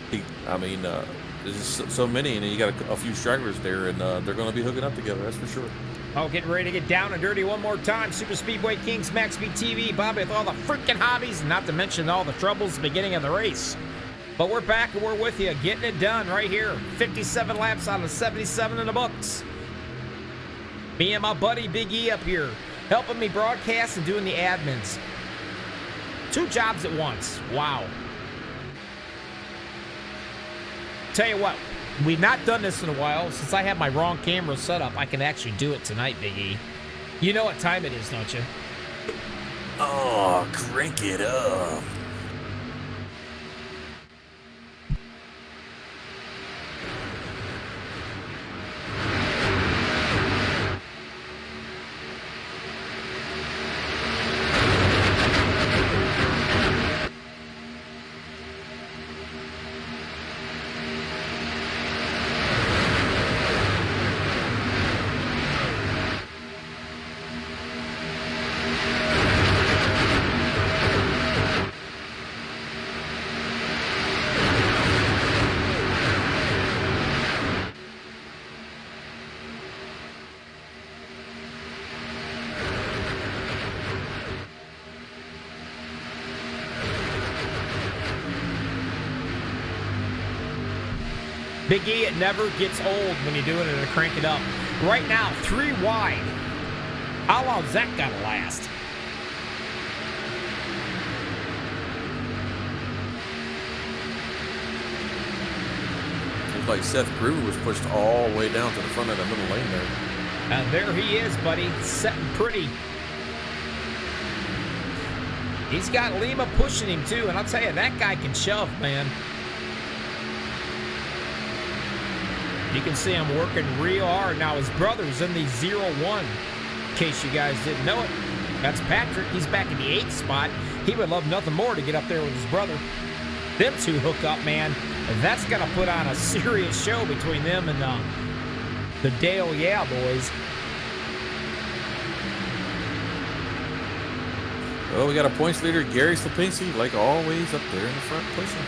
There's just so many, and then you got a few stragglers there, and they're going to be hooking up together. That's for sure. Oh, getting ready to get down and dirty one more time. Super Speedway Kings, MaxspeedTV, Bobby with all the freaking hobbies, not to mention all the troubles at the beginning of the race. But we're back and we're with you, getting it done right here. 57 laps out of 77 in the books. Me and my buddy Big E up here, helping me broadcast and doing the admins. 2 jobs at once. Wow. Tell you what, we've not done this in a while. Since I have my wrong camera set up, I can actually do it tonight, Big E. You know what time it is, don't you? Oh, crank it up. Big E, it never gets old when you do it and crank it up. Right now, 3 wide. How long's that got to last? Looks like Seth Groover was pushed all the way down to the front of the middle lane there. And there he is, buddy, setting pretty. He's got Lima pushing him, too, and I'll tell you, that guy can shove, man. You can see him working real hard. Now, his brother's in the 0-1, in case you guys didn't know it. That's Patrick. He's back in the 8th spot. He would love nothing more to get up there with his brother. Them two hook up, man. That's going to put on a serious show between them and the Dale Yeah boys. Well, we got a points leader, Gary Slapinski, like always, up there in the front pushing.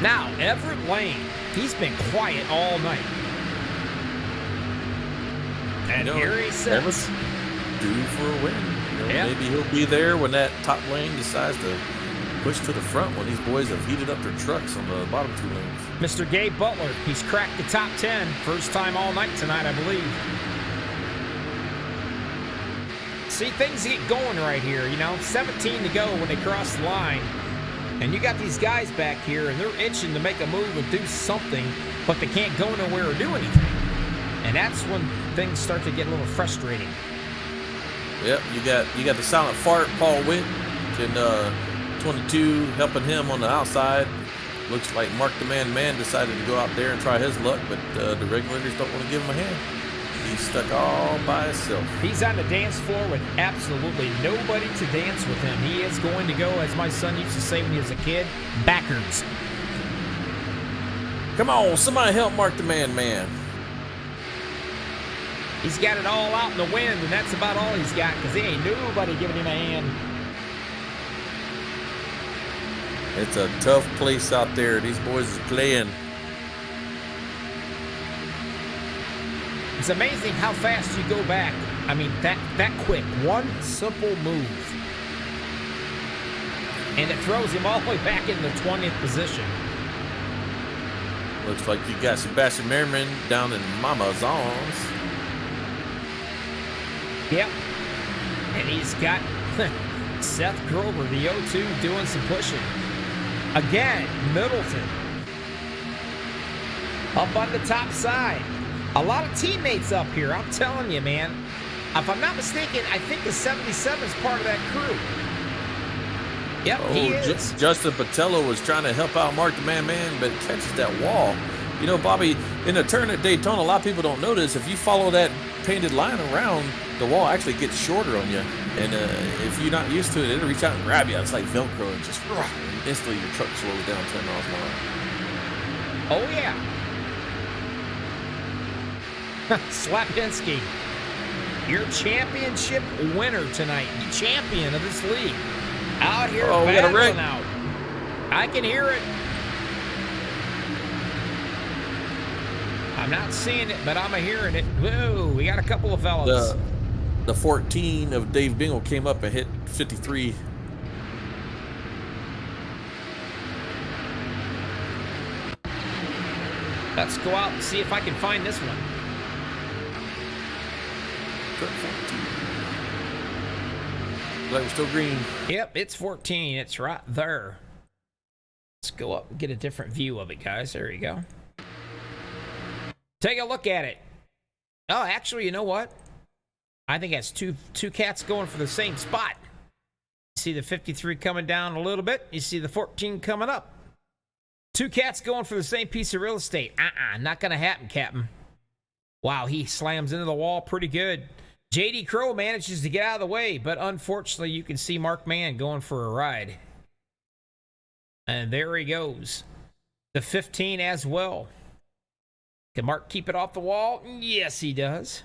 Now, Everett Lane, he's been quiet all night. And here he sits. Everett's due for a win. Maybe he'll be there when that top lane decides to push to the front when these boys have heated up their trucks on the bottom 2 lanes. Mr. Gabe Butler, he's cracked the top 10. First time all night tonight, I believe. See, things get going right here, 17 to go when they cross the line. And you got these guys back here, and they're itching to make a move and do something, but they can't go nowhere or do anything. And that's when things start to get a little frustrating. Yep, you got the silent fart, Paul Witt, and 22 helping him on the outside. Looks like Mark the Man decided to go out there and try his luck, but the regulators don't want to give him a hand. He's stuck all by himself. He's on the dance floor with absolutely nobody to dance with him. He is going to go, as my son used to say when he was a kid, backwards. Come on, somebody help Mark the Man. He's got it all out in the wind, and that's about all he's got, because there ain't nobody giving him a hand. It's a tough place out there. These boys is playing. It's amazing how fast you go back. I mean, that quick. One simple move. And it throws him all the way back in the 20th position. Looks like you got Sebastian Merriman down in Mama's arms. Yep. And he's got Seth Grover, the 0-2, doing some pushing. Again, Middleton. Up on the top side. A lot of teammates up here, I'm telling you, man. If I'm not mistaken, I think the 77 is part of that crew. Yep, he is. Justin Patello was trying to help out Mark the Man, but catches that wall. Bobby, in a turn at Daytona, a lot of people don't notice. If you follow that painted line around, the wall actually gets shorter on you. And if you're not used to it, it'll reach out and grab you. It's like Velcro, and just instantly your truck slows down 10 miles an hour. Oh, yeah. Slapinski, your championship winner tonight, the champion of this league, out here battling out. I can hear it. I'm not seeing it, but I'm hearing it. Whoa, we got a couple of fellas. The 14 of Dave Bingle came up and hit 53. Let's go out and see if I can find this one. Like we're still green. Yep, it's 14. It's right there. Let's go up and get a different view of it, guys. There you go. Take a look at it. Oh, actually, you know what? I think that's two cats going for the same spot. You see the 53 coming down a little bit. You see the 14 coming up. 2 cats going for the same piece of real estate. Not going to happen, Captain. Wow, he slams into the wall pretty good. J.D. Crow manages to get out of the way, but unfortunately, you can see Mark Mann going for a ride. And there he goes. The 15 as well. Can Mark keep it off the wall? Yes, he does.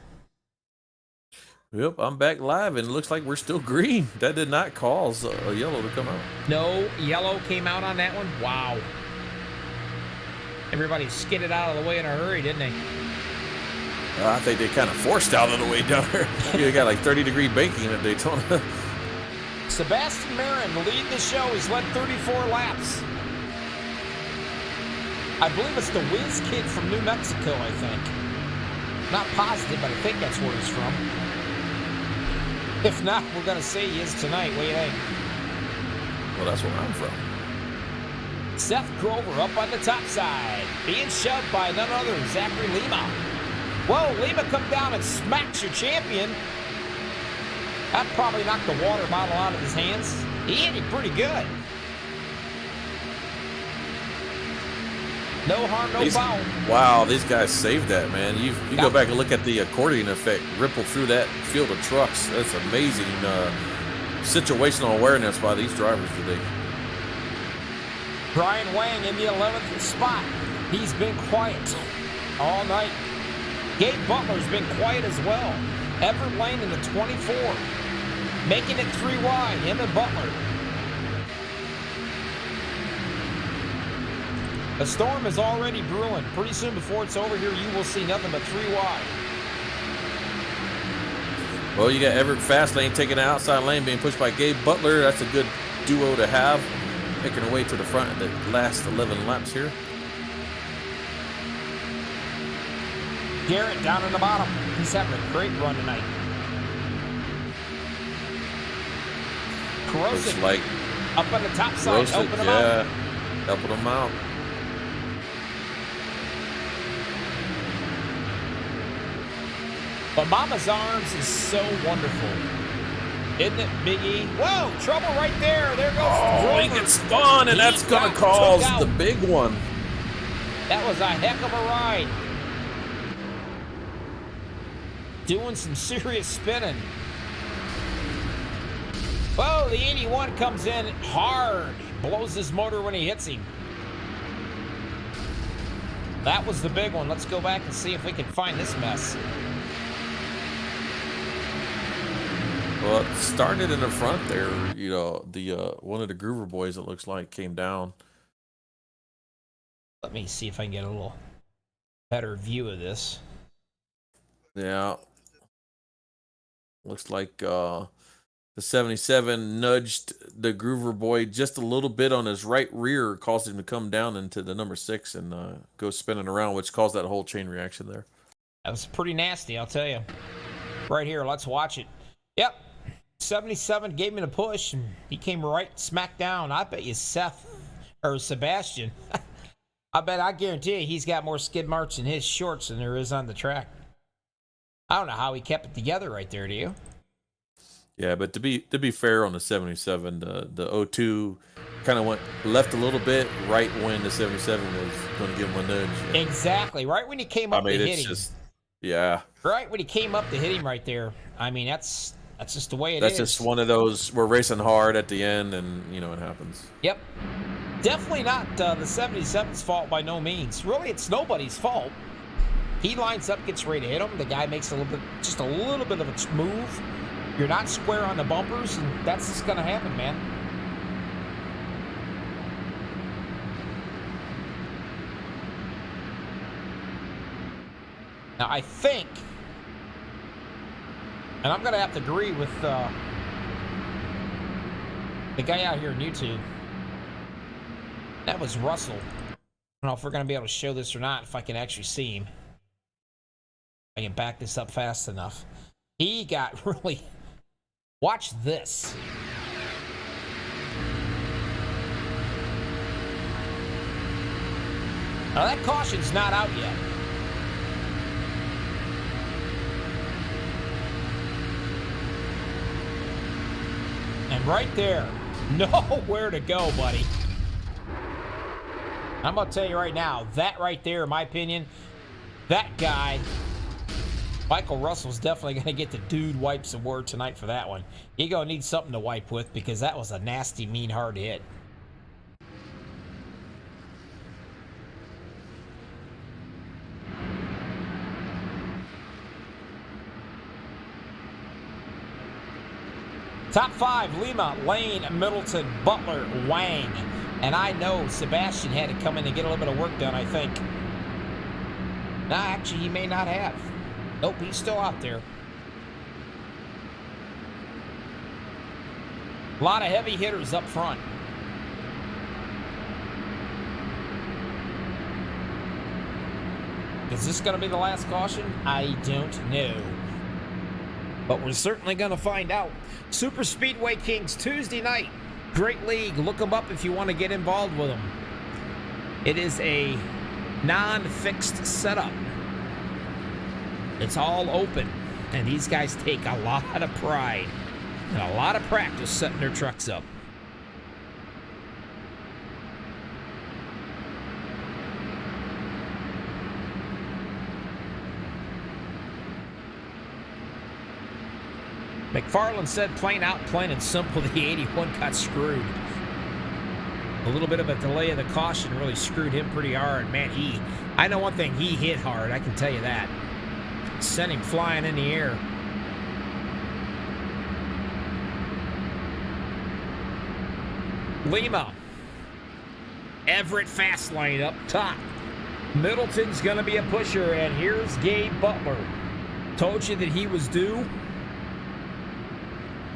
Yep, I'm back live, and it looks like we're still green. That did not cause a yellow to come out. No yellow came out on that one? Wow. Everybody skidded out of the way in a hurry, didn't they? I think they kind of forced out of the way down there. You got like 30-degree banking at Daytona. Sebastian Marin leading the show. He's led 34 laps. I believe it's the Whiz Kid from New Mexico, I think. Not positive, but I think that's where he's from. If not, we're going to say he is tonight. What do you think? Well, that's where I'm from. Seth Grover up on the top side, being shoved by none other than Zachary Lima. Whoa, Lima come down and smacks your champion. That probably knocked the water bottle out of his hands. He hit it pretty good. No harm, no foul. Wow, these guys saved that, man. You go back and look at the accordion effect, ripple through that field of trucks. That's amazing situational awareness by these drivers today. Brian Wang in the 11th spot. He's been quiet all night. Gabe Butler's been quiet as well. Everett Lane in the 24. Making it 3 wide, him and Butler. The storm is already brewing. Pretty soon before it's over here, you will see nothing but 3 wide. Well, you got Everett fast lane taking the outside lane, being pushed by Gabe Butler. That's a good duo to have. Making her way to the front of the last 11 laps here. Garrett down in the bottom. He's having a great run tonight. Corrosive. Looks like up on the top side, helping him out. Helping him out. But Mama's Arms is so wonderful. Isn't it, Big E? Whoa, trouble right there. There goes Grover. He gets spun, and that's going to cause the big one. That was a heck of a ride. Doing some serious spinning. Whoa, the 81 comes in hard. Blows his motor when he hits him. That was the big one. Let's go back and see if we can find this mess. Well, it started in the front there. You know, the one of the Groover boys, it looks like, came down. Let me see if I can get a little better view of this. Yeah. Looks like the 77 nudged the Groover boy just a little bit on his right rear, caused him to come down into the number 6 and go spinning around, which caused that whole chain reaction there. That was pretty nasty, I'll tell you. Right here, let's watch it. Yep. 77 gave him a push, and he came right smack down. I bet you Sebastian. I guarantee you he's got more skid marks in his shorts than there is on the track. I don't know how he kept it together right there, do you? Yeah, but to be fair on the 77, the 02 kind of went left a little bit right when the 77 was going to give him a nudge. Exactly. Right when he came up to hit him. Yeah. Right when he came up to hit him right there. I mean, that's just the way it is. That's just one of those, we're racing hard at the end, and, you know, it happens. Yep. Definitely not the 77's fault by no means. Really, it's nobody's fault. He lines up, gets ready to hit him. The guy makes just a little bit of a move. You're not square on the bumpers, and that's just going to happen, man. Now, I think, and I'm going to have to agree with the guy out here on YouTube. That was Russell. I don't know if we're going to be able to show this or not, if I can actually see him. I can back this up fast enough. He got really... Watch this. Now that caution's not out yet. And right there, nowhere to go, buddy. I'm going to tell you right now, that right there, in my opinion, that guy, Michael Russell's definitely going to get the Dude Wipes award tonight for that one. You're going to need something to wipe with because that was a nasty, mean, hard hit. Top 5, Lima, Lane, Middleton, Butler, Wang. And I know Sebastian had to come in and get a little bit of work done, I think. Nah, actually, he may not have. Nope, he's still out there. A lot of heavy hitters up front. Is this going to be the last caution? I don't know. But we're certainly going to find out. Super Speedway Kings Tuesday night. Great league. Look them up if you want to get involved with them. It is a non-fixed setup. It's all open. And these guys take a lot of pride and a lot of practice setting their trucks up. McFarland said plain out, plain and simple, the 81 got screwed. A little bit of a delay of the caution really screwed him pretty hard. Man, I know one thing, he hit hard, I can tell you that. Sent him flying in the air. Lima. Everett fast lane up top. Middleton's going to be a pusher, and here's Gabe Butler. Told you that he was due.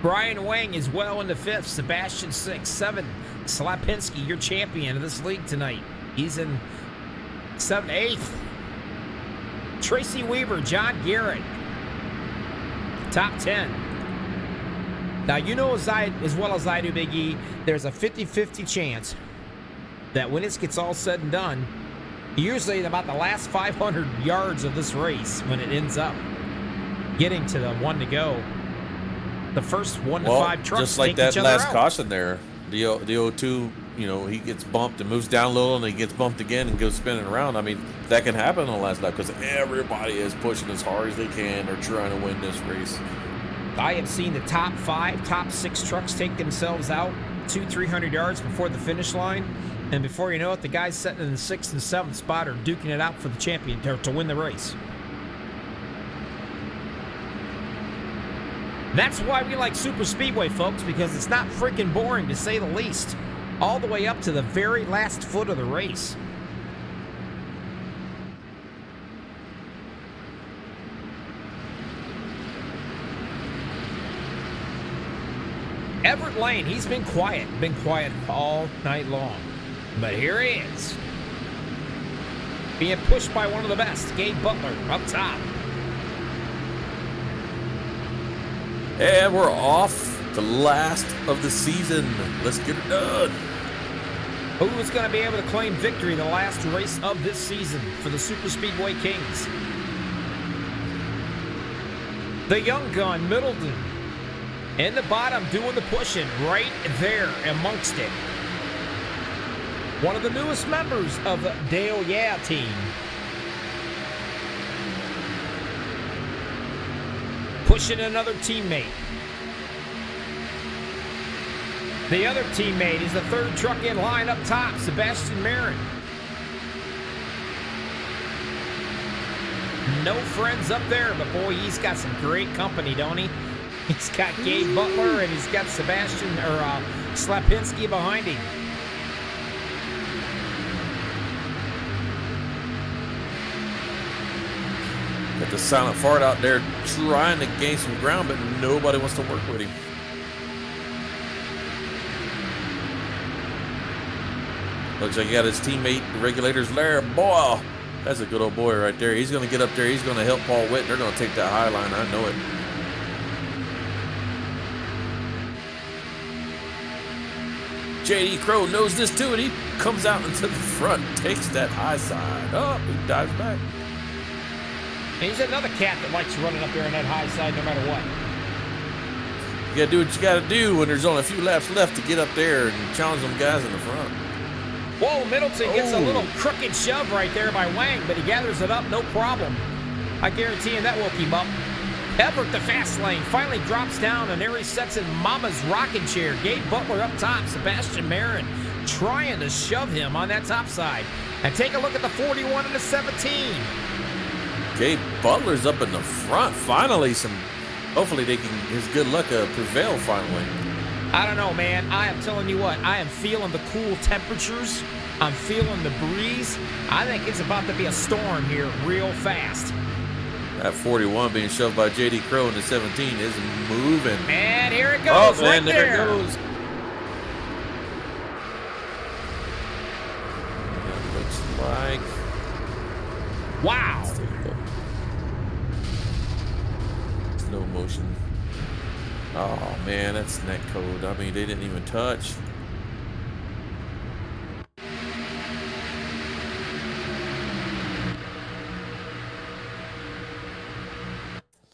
Brian Wang is well into 5th. Sebastian 6th. 7th. Slapinski, your champion of this league tonight. He's in 7th. 8th. Tracy Weaver, John Garrett. Top 10. Now, you know as well as I do, Big E, there's a 50-50 chance that when it gets all said and done, usually in about the last 500 yards of this race, when it ends up getting to the one to go, the first 1 to 5 trucks just like take that each other last out. caution there, the 02, you know, he gets bumped and moves down a little, and he gets bumped again and goes spinning around. I mean, that can happen on the last lap because everybody is pushing as hard as they can. They're trying to win this race. I have seen the top 5, top 6 trucks take themselves out 200-300 yards before the finish line, and before you know it, the guys sitting in the 6th and 7th spot are duking it out for the champion to win the race. That's why we like Super Speedway, folks, because it's not freaking boring, to say the least, all the way up to the very last foot of the race. Everett Lane, he's been quiet all night long. But here he is, being pushed by one of the best, Gabe Butler, up top. And we're off the last of the season. Let's get it done. Who is going to be able to claim victory the last race of this season for the Super Speedway Kings? The young gun, Middleton, in the bottom doing the pushing right there amongst it. One of the newest members of the Dale Yeah team. Pushing another teammate. The other teammate is the third truck in line up top, Sebastian Marin. No friends up there, but boy, he's got some great company, don't he? He's got Gabe Butler and he's got Slapinski behind him. Got the silent fart out there trying to gain some ground, but nobody wants to work with him. Looks like he got his teammate, the regulators, Larry Boyle. That's a good old boy right there. He's going to get up there. He's going to help Paul Witt. They're going to take that high line. I know it. J.D. Crow knows this too, and he comes out into the front, takes that high side. Oh, he dives back. And he's another cat that likes running up there on that high side no matter what. You got to do what you got to do when there's only a few laps left to get up there and challenge them guys in the front. Whoa, Middleton gets a little crooked shove right there by Wang, but he gathers it up, no problem. I guarantee you that woke him up. Everett, the fast lane, finally drops down, and there he sets in Mama's rocking chair. Gabe Butler up top, Sebastian Marin trying to shove him on that top side. And take a look at the 41 and the 17. Gabe Butler's up in the front. Finally, hopefully his good luck prevail finally. I don't know, man. I am telling you what, I am feeling the cool temperatures. I'm feeling the breeze. I think it's about to be a storm here real fast. That 41 being shoved by J.D. Crow in the 17 is moving. And here it goes, right there. It goes. It looks like... Wow. motion. Oh man, that's net code. I mean, they didn't even touch.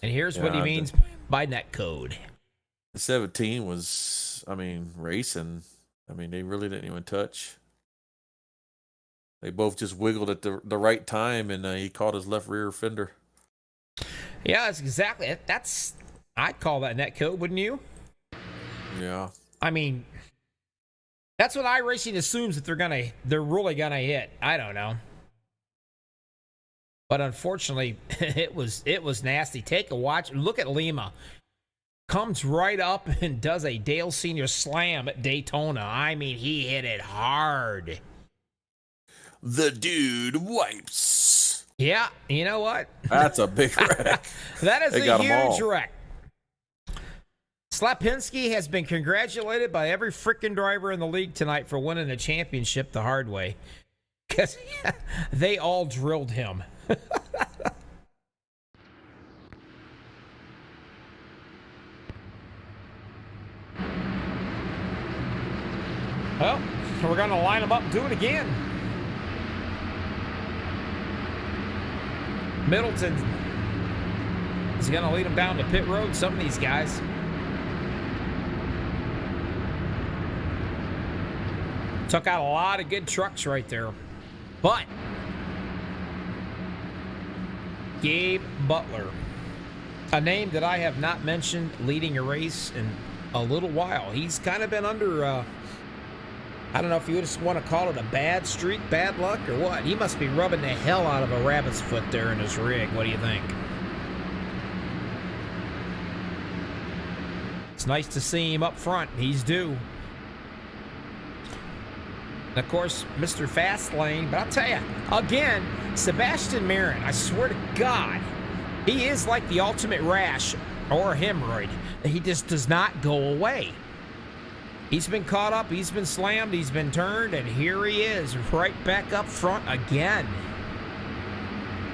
And here's what he means by net code. The 17 was, I mean, racing. I mean, they really didn't even touch. They both just wiggled at the right time, and he caught his left rear fender. Yeah, that's exactly it. I'd call that net code, wouldn't you? Yeah. I mean, that's what iRacing assumes that they're really gonna hit. I don't know. But unfortunately, it was nasty. Take a watch. Look at Lima. Comes right up and does a Dale Sr. slam at Daytona. I mean, he hit it hard. The dude wipes. Yeah, you know what? That's a big wreck. That is They a got 'em huge all. wreck. Slapinski has been congratulated by every freaking driver in the league tonight for winning the championship the hard way. Because they all drilled him. Well, we're going to line them up and do it again. Middleton is going to lead them down to pit road, some of these guys. Took out a lot of good trucks right there. But Gabe Butler, a name that I have not mentioned leading a race in a little while. He's kind of been under, I don't know if you just want to call it a bad streak, bad luck, or what. He must be rubbing the hell out of a rabbit's foot there in his rig. What do you think? It's nice to see him up front. He's due. And of course, Mr. Fastlane. But I'll tell you, again, Sebastian Marin, I swear to God, he is like the ultimate rash or hemorrhoid. He just does not go away. He's been caught up, he's been slammed, he's been turned, and here he is, right back up front again.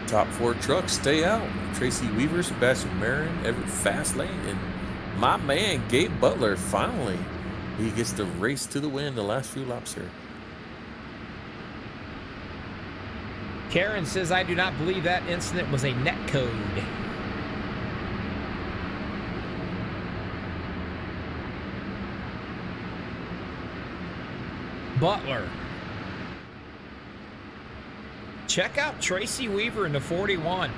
Top 4 trucks stay out. Tracy Weaver, Sebastian Marin, Everett Fastlane, and my man, Gabe Butler, finally, he gets the race to the win the last few laps here. Karen says, I do not believe that incident was a net code. Butler. Check out Tracy Weaver in the 41.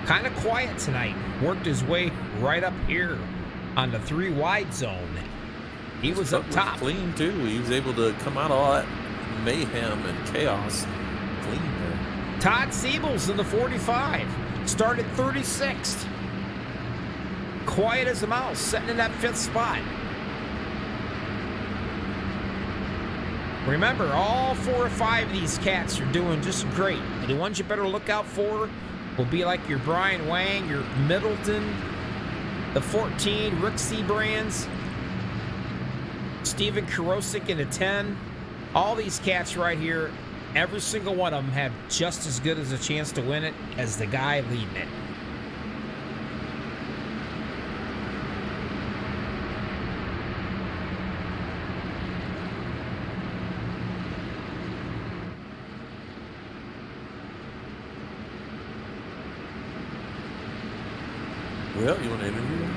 Kind of quiet tonight. Worked his way right up here on the 3 wide zone. He was up top. Clean too. He was able to come out of all that mayhem and chaos clean there. Todd Siebels in the 45. Started 36th. Quiet as a mouse, sitting in that 5th spot. Remember, all 4 or 5 of these cats are doing just great. And the ones you better look out for will be like your Brian Wang, your Middleton, the 14, Rick Seabrands, Steven Karosik in the 10. All these cats right here, every single one of them have just as good as a chance to win it as the guy leading it. Well, you want to interview him?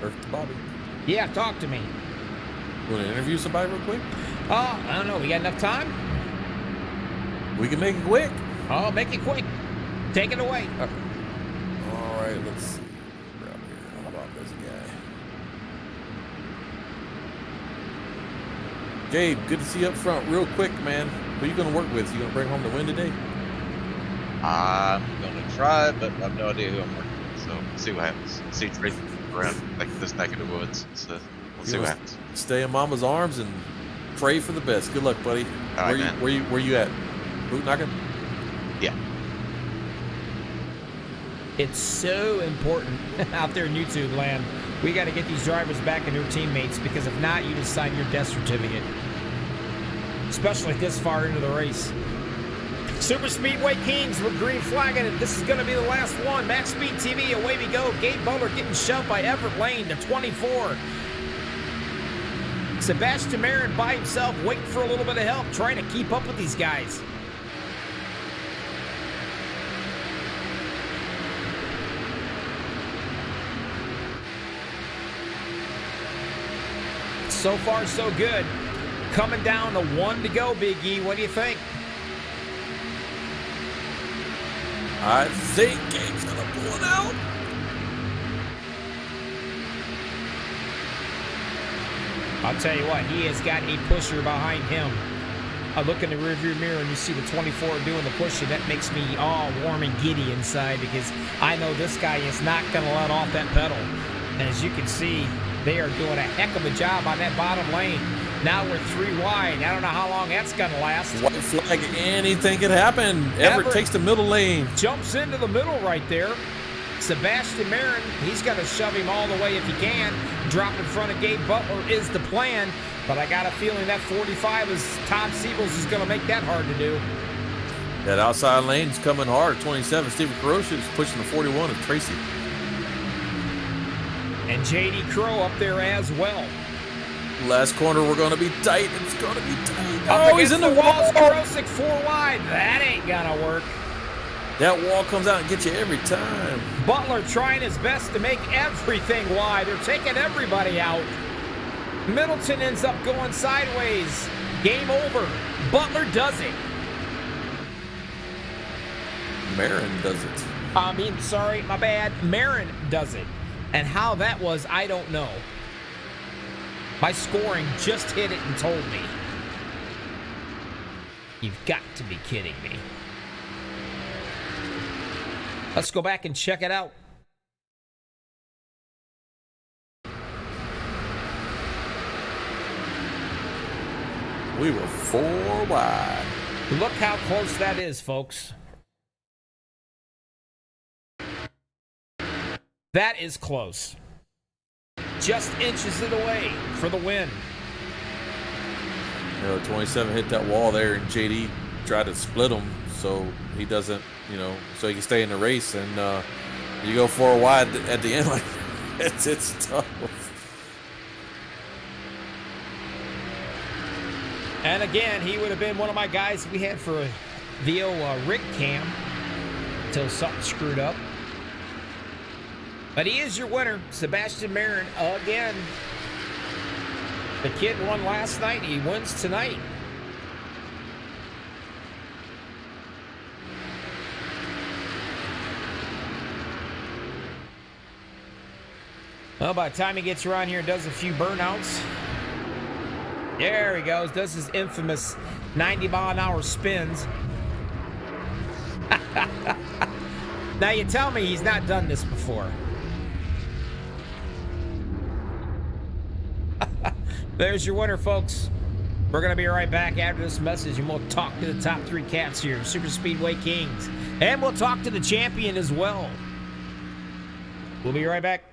Earth to Bobby. Yeah, talk to me. You want to interview somebody real quick? Oh, I don't know. We got enough time? We can make it quick. Oh, make it quick. Take it away. All right, let's see. Around here. How about this guy? Gabe, good to see you up front. Real quick, man. Who you going to work with? You going to bring home the win today? I'm gonna try, but I have no idea who I'm working with, so we'll see what happens. See it's right around like this neck of the woods, so we'll see what happens. Stay in Mama's arms and pray for the best. Good luck, buddy. All right, man. Where you at? Boot knocking? Yeah. It's so important out there in YouTube land We got to get these drivers back in their teammates, because if not, you just sign your death certificate. Especially this far into the race. Super Speedway Kings, we're green flagging it. This is going to be the last one. Max Speed TV, away we go. Gabe Butler getting shoved by Everett Lane to 24. Sebastian Marin by himself, waiting for a little bit of help, trying to keep up with these guys. So far, so good. Coming down to 1 to go, Big E. What do you think? I think Gabe's gonna pull it out. I'll tell you what, he has got a pusher behind him. I look in the rearview mirror and you see the 24 doing the pushing. That makes me all warm and giddy inside, because I know this guy is not going to let off that pedal. And as you can see, they are doing a heck of a job on that bottom lane. Now we're 3 wide. I don't know how long that's going to last. White flag, anything could happen. Everett takes the middle lane. Jumps into the middle right there. Sebastian Marin, he's going to shove him all the way if he can. Drop in front of Gabe Butler is the plan. But I got a feeling that 45 is Tom Siebels is going to make that hard to do. That outside lane's coming hard. 27, Steven Carosia is pushing the 41 of Tracy. And J.D. Crow up there as well. Last corner, we're going to be tight. It's going to be tight. Oh, he's in the wall. Karosik 4 wide. That ain't going to work. That wall comes out and gets you every time. Butler trying his best to make everything wide. They're taking everybody out. Middleton ends up going sideways. Game over. Butler does it. Marin does it. Sorry, my bad. Marin does it. And how that was, I don't know. My scoring just hit it and told me. You've got to be kidding me. Let's go back and check it out. We were 4 wide. Look how close that is, folks. That is close. Just inches it away for the win. You know, 27 hit that wall there, and JD tried to split him so he doesn't, so he can stay in the race. And you go 4 wide at the end, like it's tough. And again, he would have been one of my guys we had for the old Rick Cam until something screwed up. But he is your winner, Sebastian Marin, again. The kid won last night. He wins tonight. Well, by the time he gets around here and does a few burnouts, there he goes. Does his infamous 90-mile-an-hour spins. Now you tell me he's not done this before. There's your winner, folks. We're going to be right back after this message, and we'll talk to the top 3 cats here, Super Speedway Kings. And we'll talk to the champion as well. We'll be right back.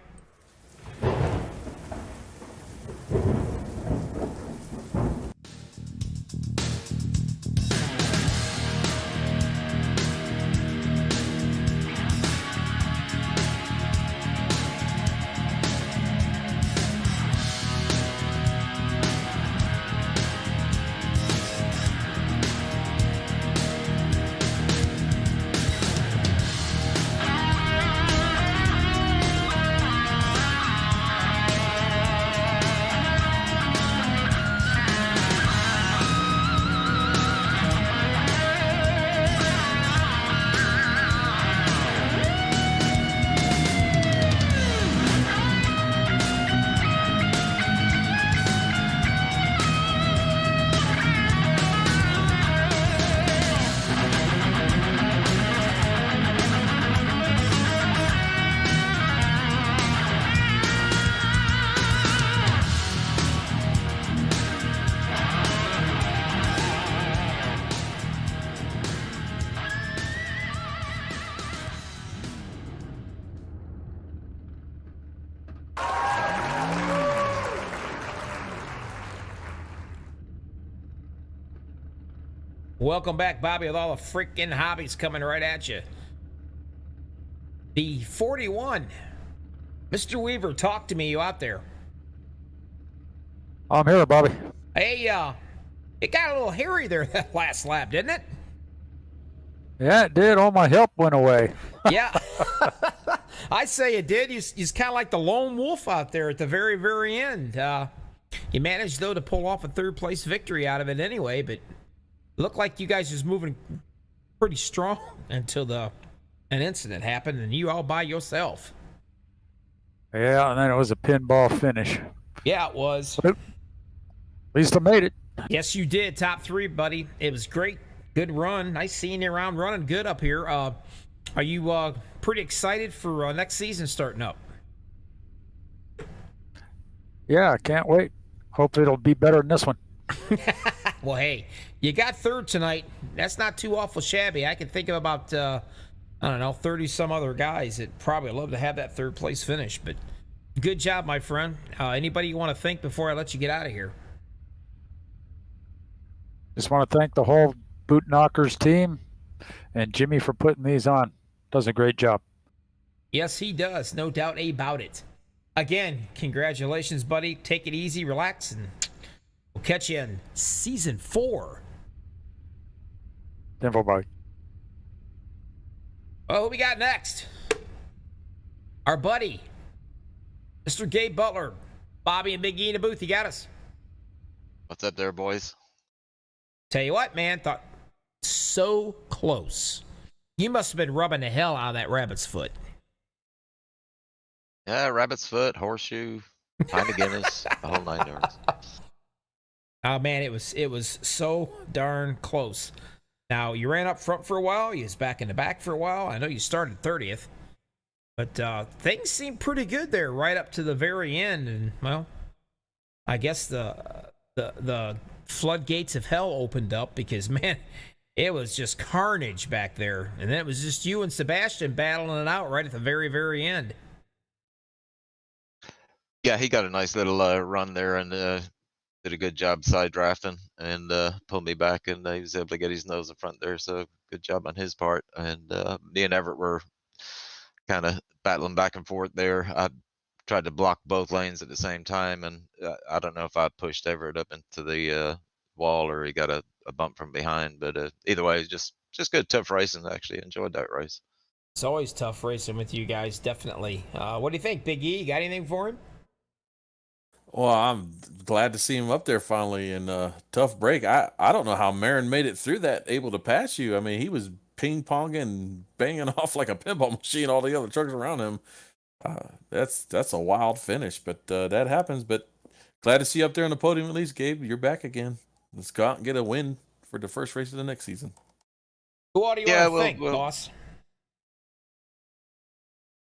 Welcome back, Bobby, with all the freaking hobbies coming right at you. The 41. Mr. Weaver, talk to me. You out there? I'm here, Bobby. Hey, it got a little hairy there that last lap, didn't it? Yeah, it did. All my help went away. Yeah. I say it did. You're kind of like the lone wolf out there at the very, very end. You managed, though, to pull off a third-place victory out of it anyway, but looked like you guys was moving pretty strong until an incident happened, and you all by yourself. Yeah, and then it was a pinball finish. Yeah, it was. But at least I made it. Yes, you did. Top 3, buddy. It was great. Good run. Nice seeing you around running good up here. Are you pretty excited for next season starting up? Yeah, I can't wait. Hope it'll be better than this one. Well, hey, you got third tonight. That's not too awful shabby. I can think of about, I don't know, 30 some other guys that probably love to have that third place finish. But good job, my friend. Anybody you want to thank before I let you get out of here? Just want to thank the whole Boot Knockers team and Jimmy for putting these on. Does a great job. Yes, he does. No doubt about it. Again, congratulations, buddy. Take it easy, relax, and we'll catch you in season 4. Denver, Bobby. Well, who we got next? Our buddy, Mr. Gabe Butler. Bobby and Big E in the booth. You got us. What's up there, boys? Tell you what, man. Thought so close. You must have been rubbing the hell out of that rabbit's foot. Yeah, rabbit's foot, horseshoe, pint of Guinness, the whole 9 yards. Oh man, it was so darn close. Now you ran up front for a while. You was back in the back for a while. I know you started 30th, but things seemed pretty good there right up to the very end. And well, I guess the floodgates of hell opened up because man, it was just carnage back there. And then it was just you and Sebastian battling it out right at the very, very end. Yeah, he got a nice little run there and did a good job side drafting and pulled me back, and he was able to get his nose in front there. So good job on his part. And me and Everett were kind of battling back and forth there. I tried to block both lanes at the same time, and I don't know if I pushed Everett up into the wall or he got a bump from behind. But either way, just good, tough racing. Actually enjoyed that race. It's always tough racing with you guys, definitely. What do you think, Big E? You got anything for him? Well, I'm glad to see him up there finally in a tough break. I don't know how Marin made it through that, able to pass you. I mean, he was ping-ponging, banging off like a pinball machine, all the other trucks around him. That's a wild finish, but that happens. But glad to see you up there on the podium at least, Gabe. You're back again. Let's go out and get a win for the first race of the next season. Who all do you want to thank, boss?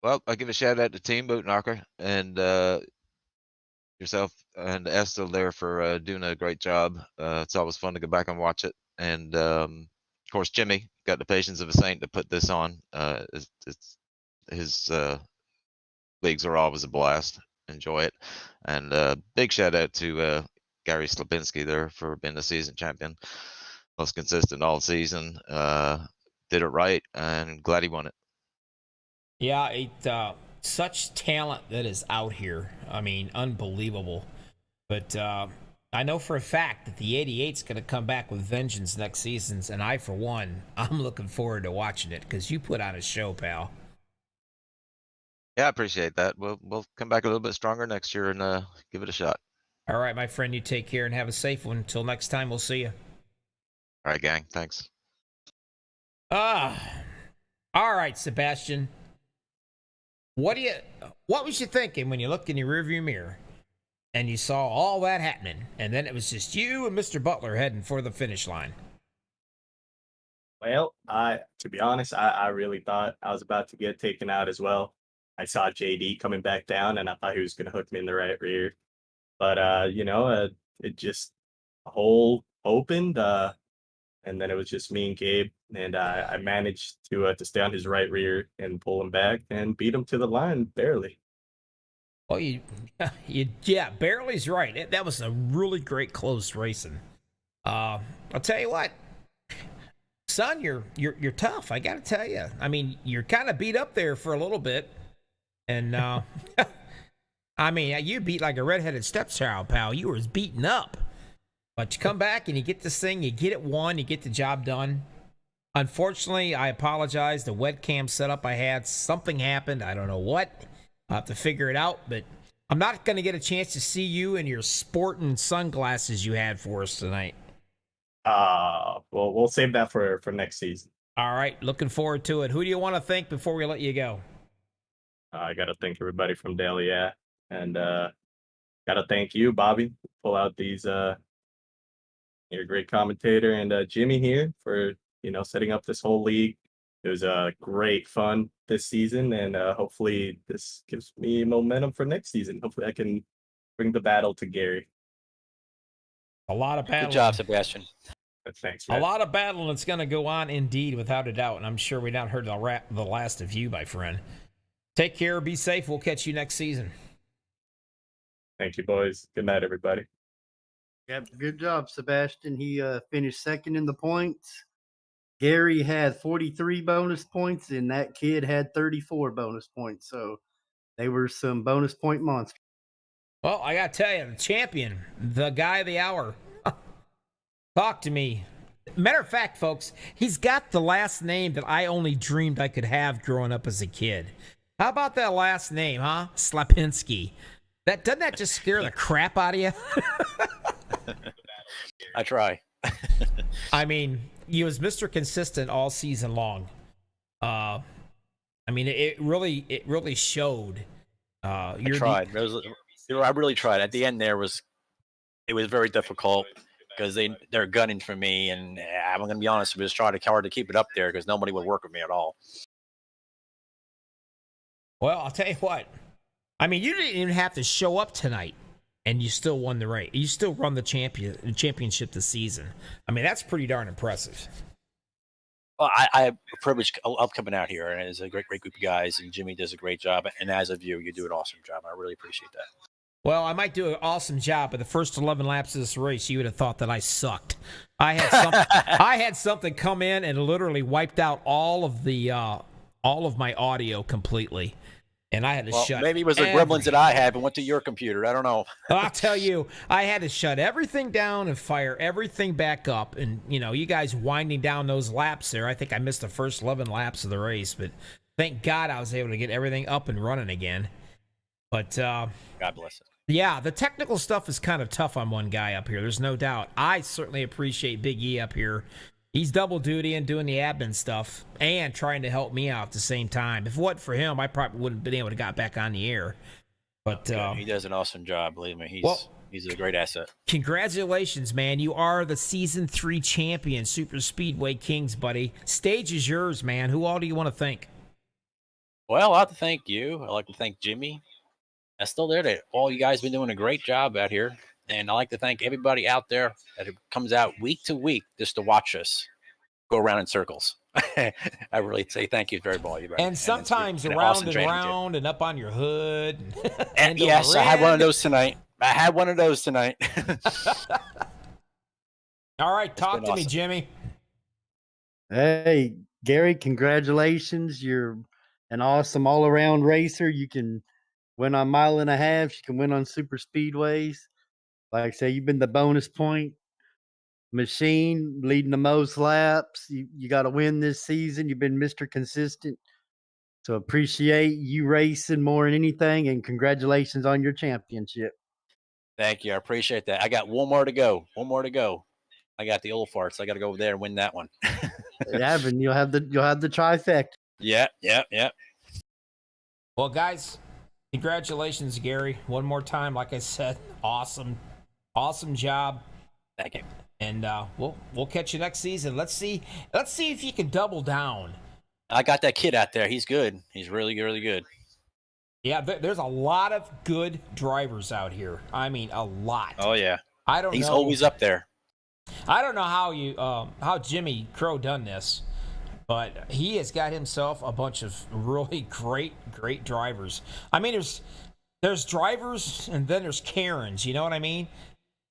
Well, I'll give a shout out to Team Boot Knocker and yourself and Estelle there for doing a great job. It's always fun to go back and watch it. And of course, Jimmy got the patience of a saint to put this on. His leagues are always a blast. Enjoy it. And big shout out to Gary Slapinski there for being the season champion. Most consistent all season. Did it right, and glad he won it. Yeah, such talent that is out here. I mean, unbelievable. But I know for a fact that the 88's going to come back with vengeance next season, and I, for one, I'm looking forward to watching it because you put on a show, pal. Yeah, I appreciate that. We'll come back a little bit stronger next year and give it a shot. All right, my friend, you take care and have a safe one. Until next time, we'll see you. All right, gang. Thanks. All right, Sebastian. What was you thinking when you looked in your rearview mirror and you saw all that happening, and then it was just you and Mr. Butler heading for the finish line? Well, to be honest, I really thought I was about to get taken out as well. I saw JD coming back down, and I thought he was going to hook me in the right rear. But, it just a hole opened, and then it was just me and Gabe, and I managed to stay on his right rear and pull him back and beat him to the line barely. Well, yeah, barely's right. That was a really great close racing. I'll tell you what, son, you're tough. I got to tell you. I mean, you're kind of beat up there for a little bit, and I mean, you beat like a redheaded stepchild, pal. You were beaten up, but you come back and you get this thing. You get it won. You get the job done. Unfortunately, I apologize. The webcam setup I had, something happened. I don't know what. I'll have to figure it out, but I'm not going to get a chance to see you in your sporting sunglasses you had for us tonight. Well, we'll save that for next season. All right, looking forward to it. Who do you want to thank before we let you go? I got to thank everybody from Dale, yeah. And got to thank you, Bobby, pull out these, you're a great commentator, and Jimmy here for, setting up this whole league. It was great fun this season, and hopefully this gives me momentum for next season. Hopefully I can bring the battle to Gary. A lot of battling. Good job, Sebastian. Thanks, man. A lot of battling that's going to go on, indeed, without a doubt. And I'm sure we not heard the last of you, my friend. Take care. Be safe. We'll catch you next season. Thank you, boys. Good night, everybody. Yep, good job, Sebastian. He finished second in the points. Gary had 43 bonus points, and that kid had 34 bonus points. So they were some bonus point monsters. Well, I got to tell you, the champion, the guy of the hour. Talk to me. Matter of fact, folks, he's got the last name that I only dreamed I could have growing up as a kid. How about that last name, huh? Slapinski. Doesn't that just scare the crap out of you? I try. I mean, he was Mr. Consistent all season long. I mean, it really showed. I tried. I really tried. At the end, it was very difficult because they're gunning for me, and I'm going to be honest, I was trying hard to keep it up there because nobody would work with me at all. Well, I'll tell you what. I mean, you didn't even have to show up tonight, and you still won the race. You still run the championship this season. I mean, that's pretty darn impressive. Well, I have a privilege of coming out here, and it's a great group of guys, and Jimmy does a great job. And as of you do an awesome job. I really appreciate that. Well, I might do an awesome job, but the first 11 laps of this race, you would have thought that I sucked. I had something come in and literally wiped out all of my audio completely. And I had to shut. Maybe it was the gremlins that I had and went to your computer. I don't know. I'll tell you, I had to shut everything down and fire everything back up. And, you guys winding down those laps there. I think I missed the first 11 laps of the race, but thank God I was able to get everything up and running again. But, God bless it. Yeah, the technical stuff is kind of tough on one guy up here. There's no doubt. I certainly appreciate Big E up here. He's double duty and doing the admin stuff and trying to help me out at the same time. If it wasn't for him, I probably wouldn't have been able to got back on the air. But he does an awesome job, believe me. He's a great asset. Congratulations, man. You are the Season 3 champion, Super Speedway Kings, buddy. Stage is yours, man. Who all do you want to thank? Well, I'd like to thank you. I'd like to thank Jimmy. That's still there. All you guys been doing a great job out here. And I'd like to thank everybody out there that comes out week to week just to watch us go around in circles. I really say thank you very much. And sometimes around and around and up on your hood. And yes, I had one of those tonight. All right, talk to me, Jimmy. Hey, Gary, congratulations. You're an awesome all-around racer. You can win on mile and a half. You can win on super speedways. Like I say, you've been the bonus point machine, leading the most laps. You got to win this season. You've been Mr. Consistent. So appreciate you racing more than anything, and congratulations on your championship. Thank you. I appreciate that. I got one more to go. I got the old farts. I got to go over there and win that one. Yeah, and you'll have the trifecta. Yeah. Well, guys, congratulations, Gary. One more time, like I said, awesome job. Thank you. And we'll catch you next season. Let's see if you can double down. I got that kid out there. He's good. He's really, really good. Yeah, there's a lot of good drivers out here. I mean, a lot. Oh yeah. He's know. always up there. I don't know how Jimmy Crow done this, but he has got himself a bunch of really great drivers. I mean, there's drivers and then there's Karens. You know what I mean?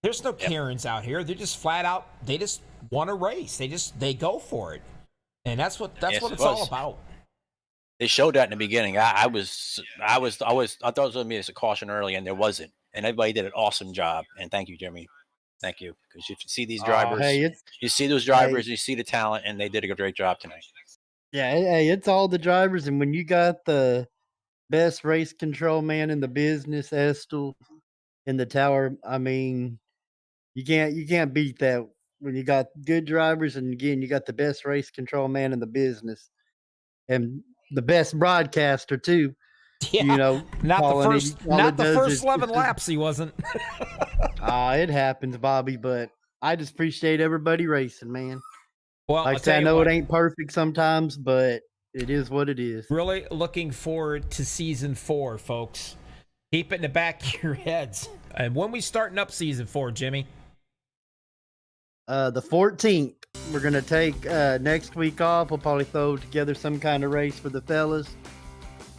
There's no Karens out here. They're just flat out. They just want to race. They go for it. And that's what Yes, it's it all was. about. They showed that in the beginning. I thought it was going to be a caution early, and there wasn't. And everybody did an awesome job. And thank you, Jimmy. Thank you. Because you see these drivers, Hey, it's you see those drivers, you see the talent, and they did a great job tonight. yeah, hey, it's all the drivers, and when you got the best race control man in the business, Estel, in the tower, I mean, you can't beat that. When you got good drivers, and again, you got the best race control man in the business, and the best broadcaster too. Yeah, You know, not the calling it. first, All not it the does first is 11 laps. He wasn't. it happens, Bobby. But I just appreciate everybody racing, man. Well, Like I I'll said, tell I you know what, it ain't perfect sometimes, but it is what it is. really looking forward to season 4, folks. Keep it in the back of your heads. And when we starting up season 4, Jimmy? The 14th, we're gonna take next week off. We'll probably throw together some kind of race for the fellas,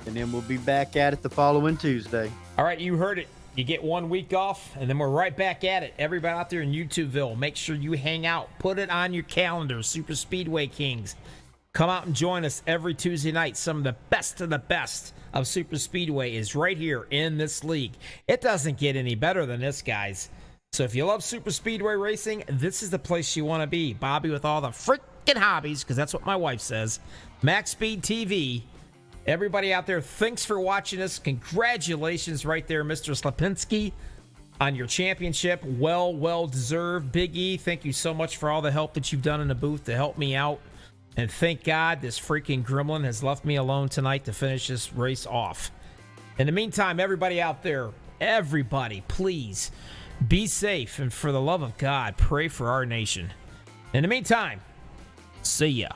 and then we'll be back at it the following Tuesday. All right, you heard it. You get 1 week off, and then we're right back at it. Everybody out there in YouTubeville, make sure you hang out. Put it on your calendar, Super Speedway Kings. Come out and join us every Tuesday night. Some of the best of Super Speedway is right here in this league. It doesn't get any better than this, guys. So if you love Super Speedway racing, this is the place you want to be. Bobby with all the freaking hobbies, because that's what my wife says. MaxspeedTV. Everybody out there, thanks for watching us. Congratulations right there, Mr. Slapinski, on your championship. Well deserved. Big E, thank you so much for all the help that you've done in the booth to help me out. And thank God this freaking gremlin has left me alone tonight to finish this race off. In the meantime, everybody out there, everybody, please be safe. And for the love of God, pray for our nation. In the meantime, see ya.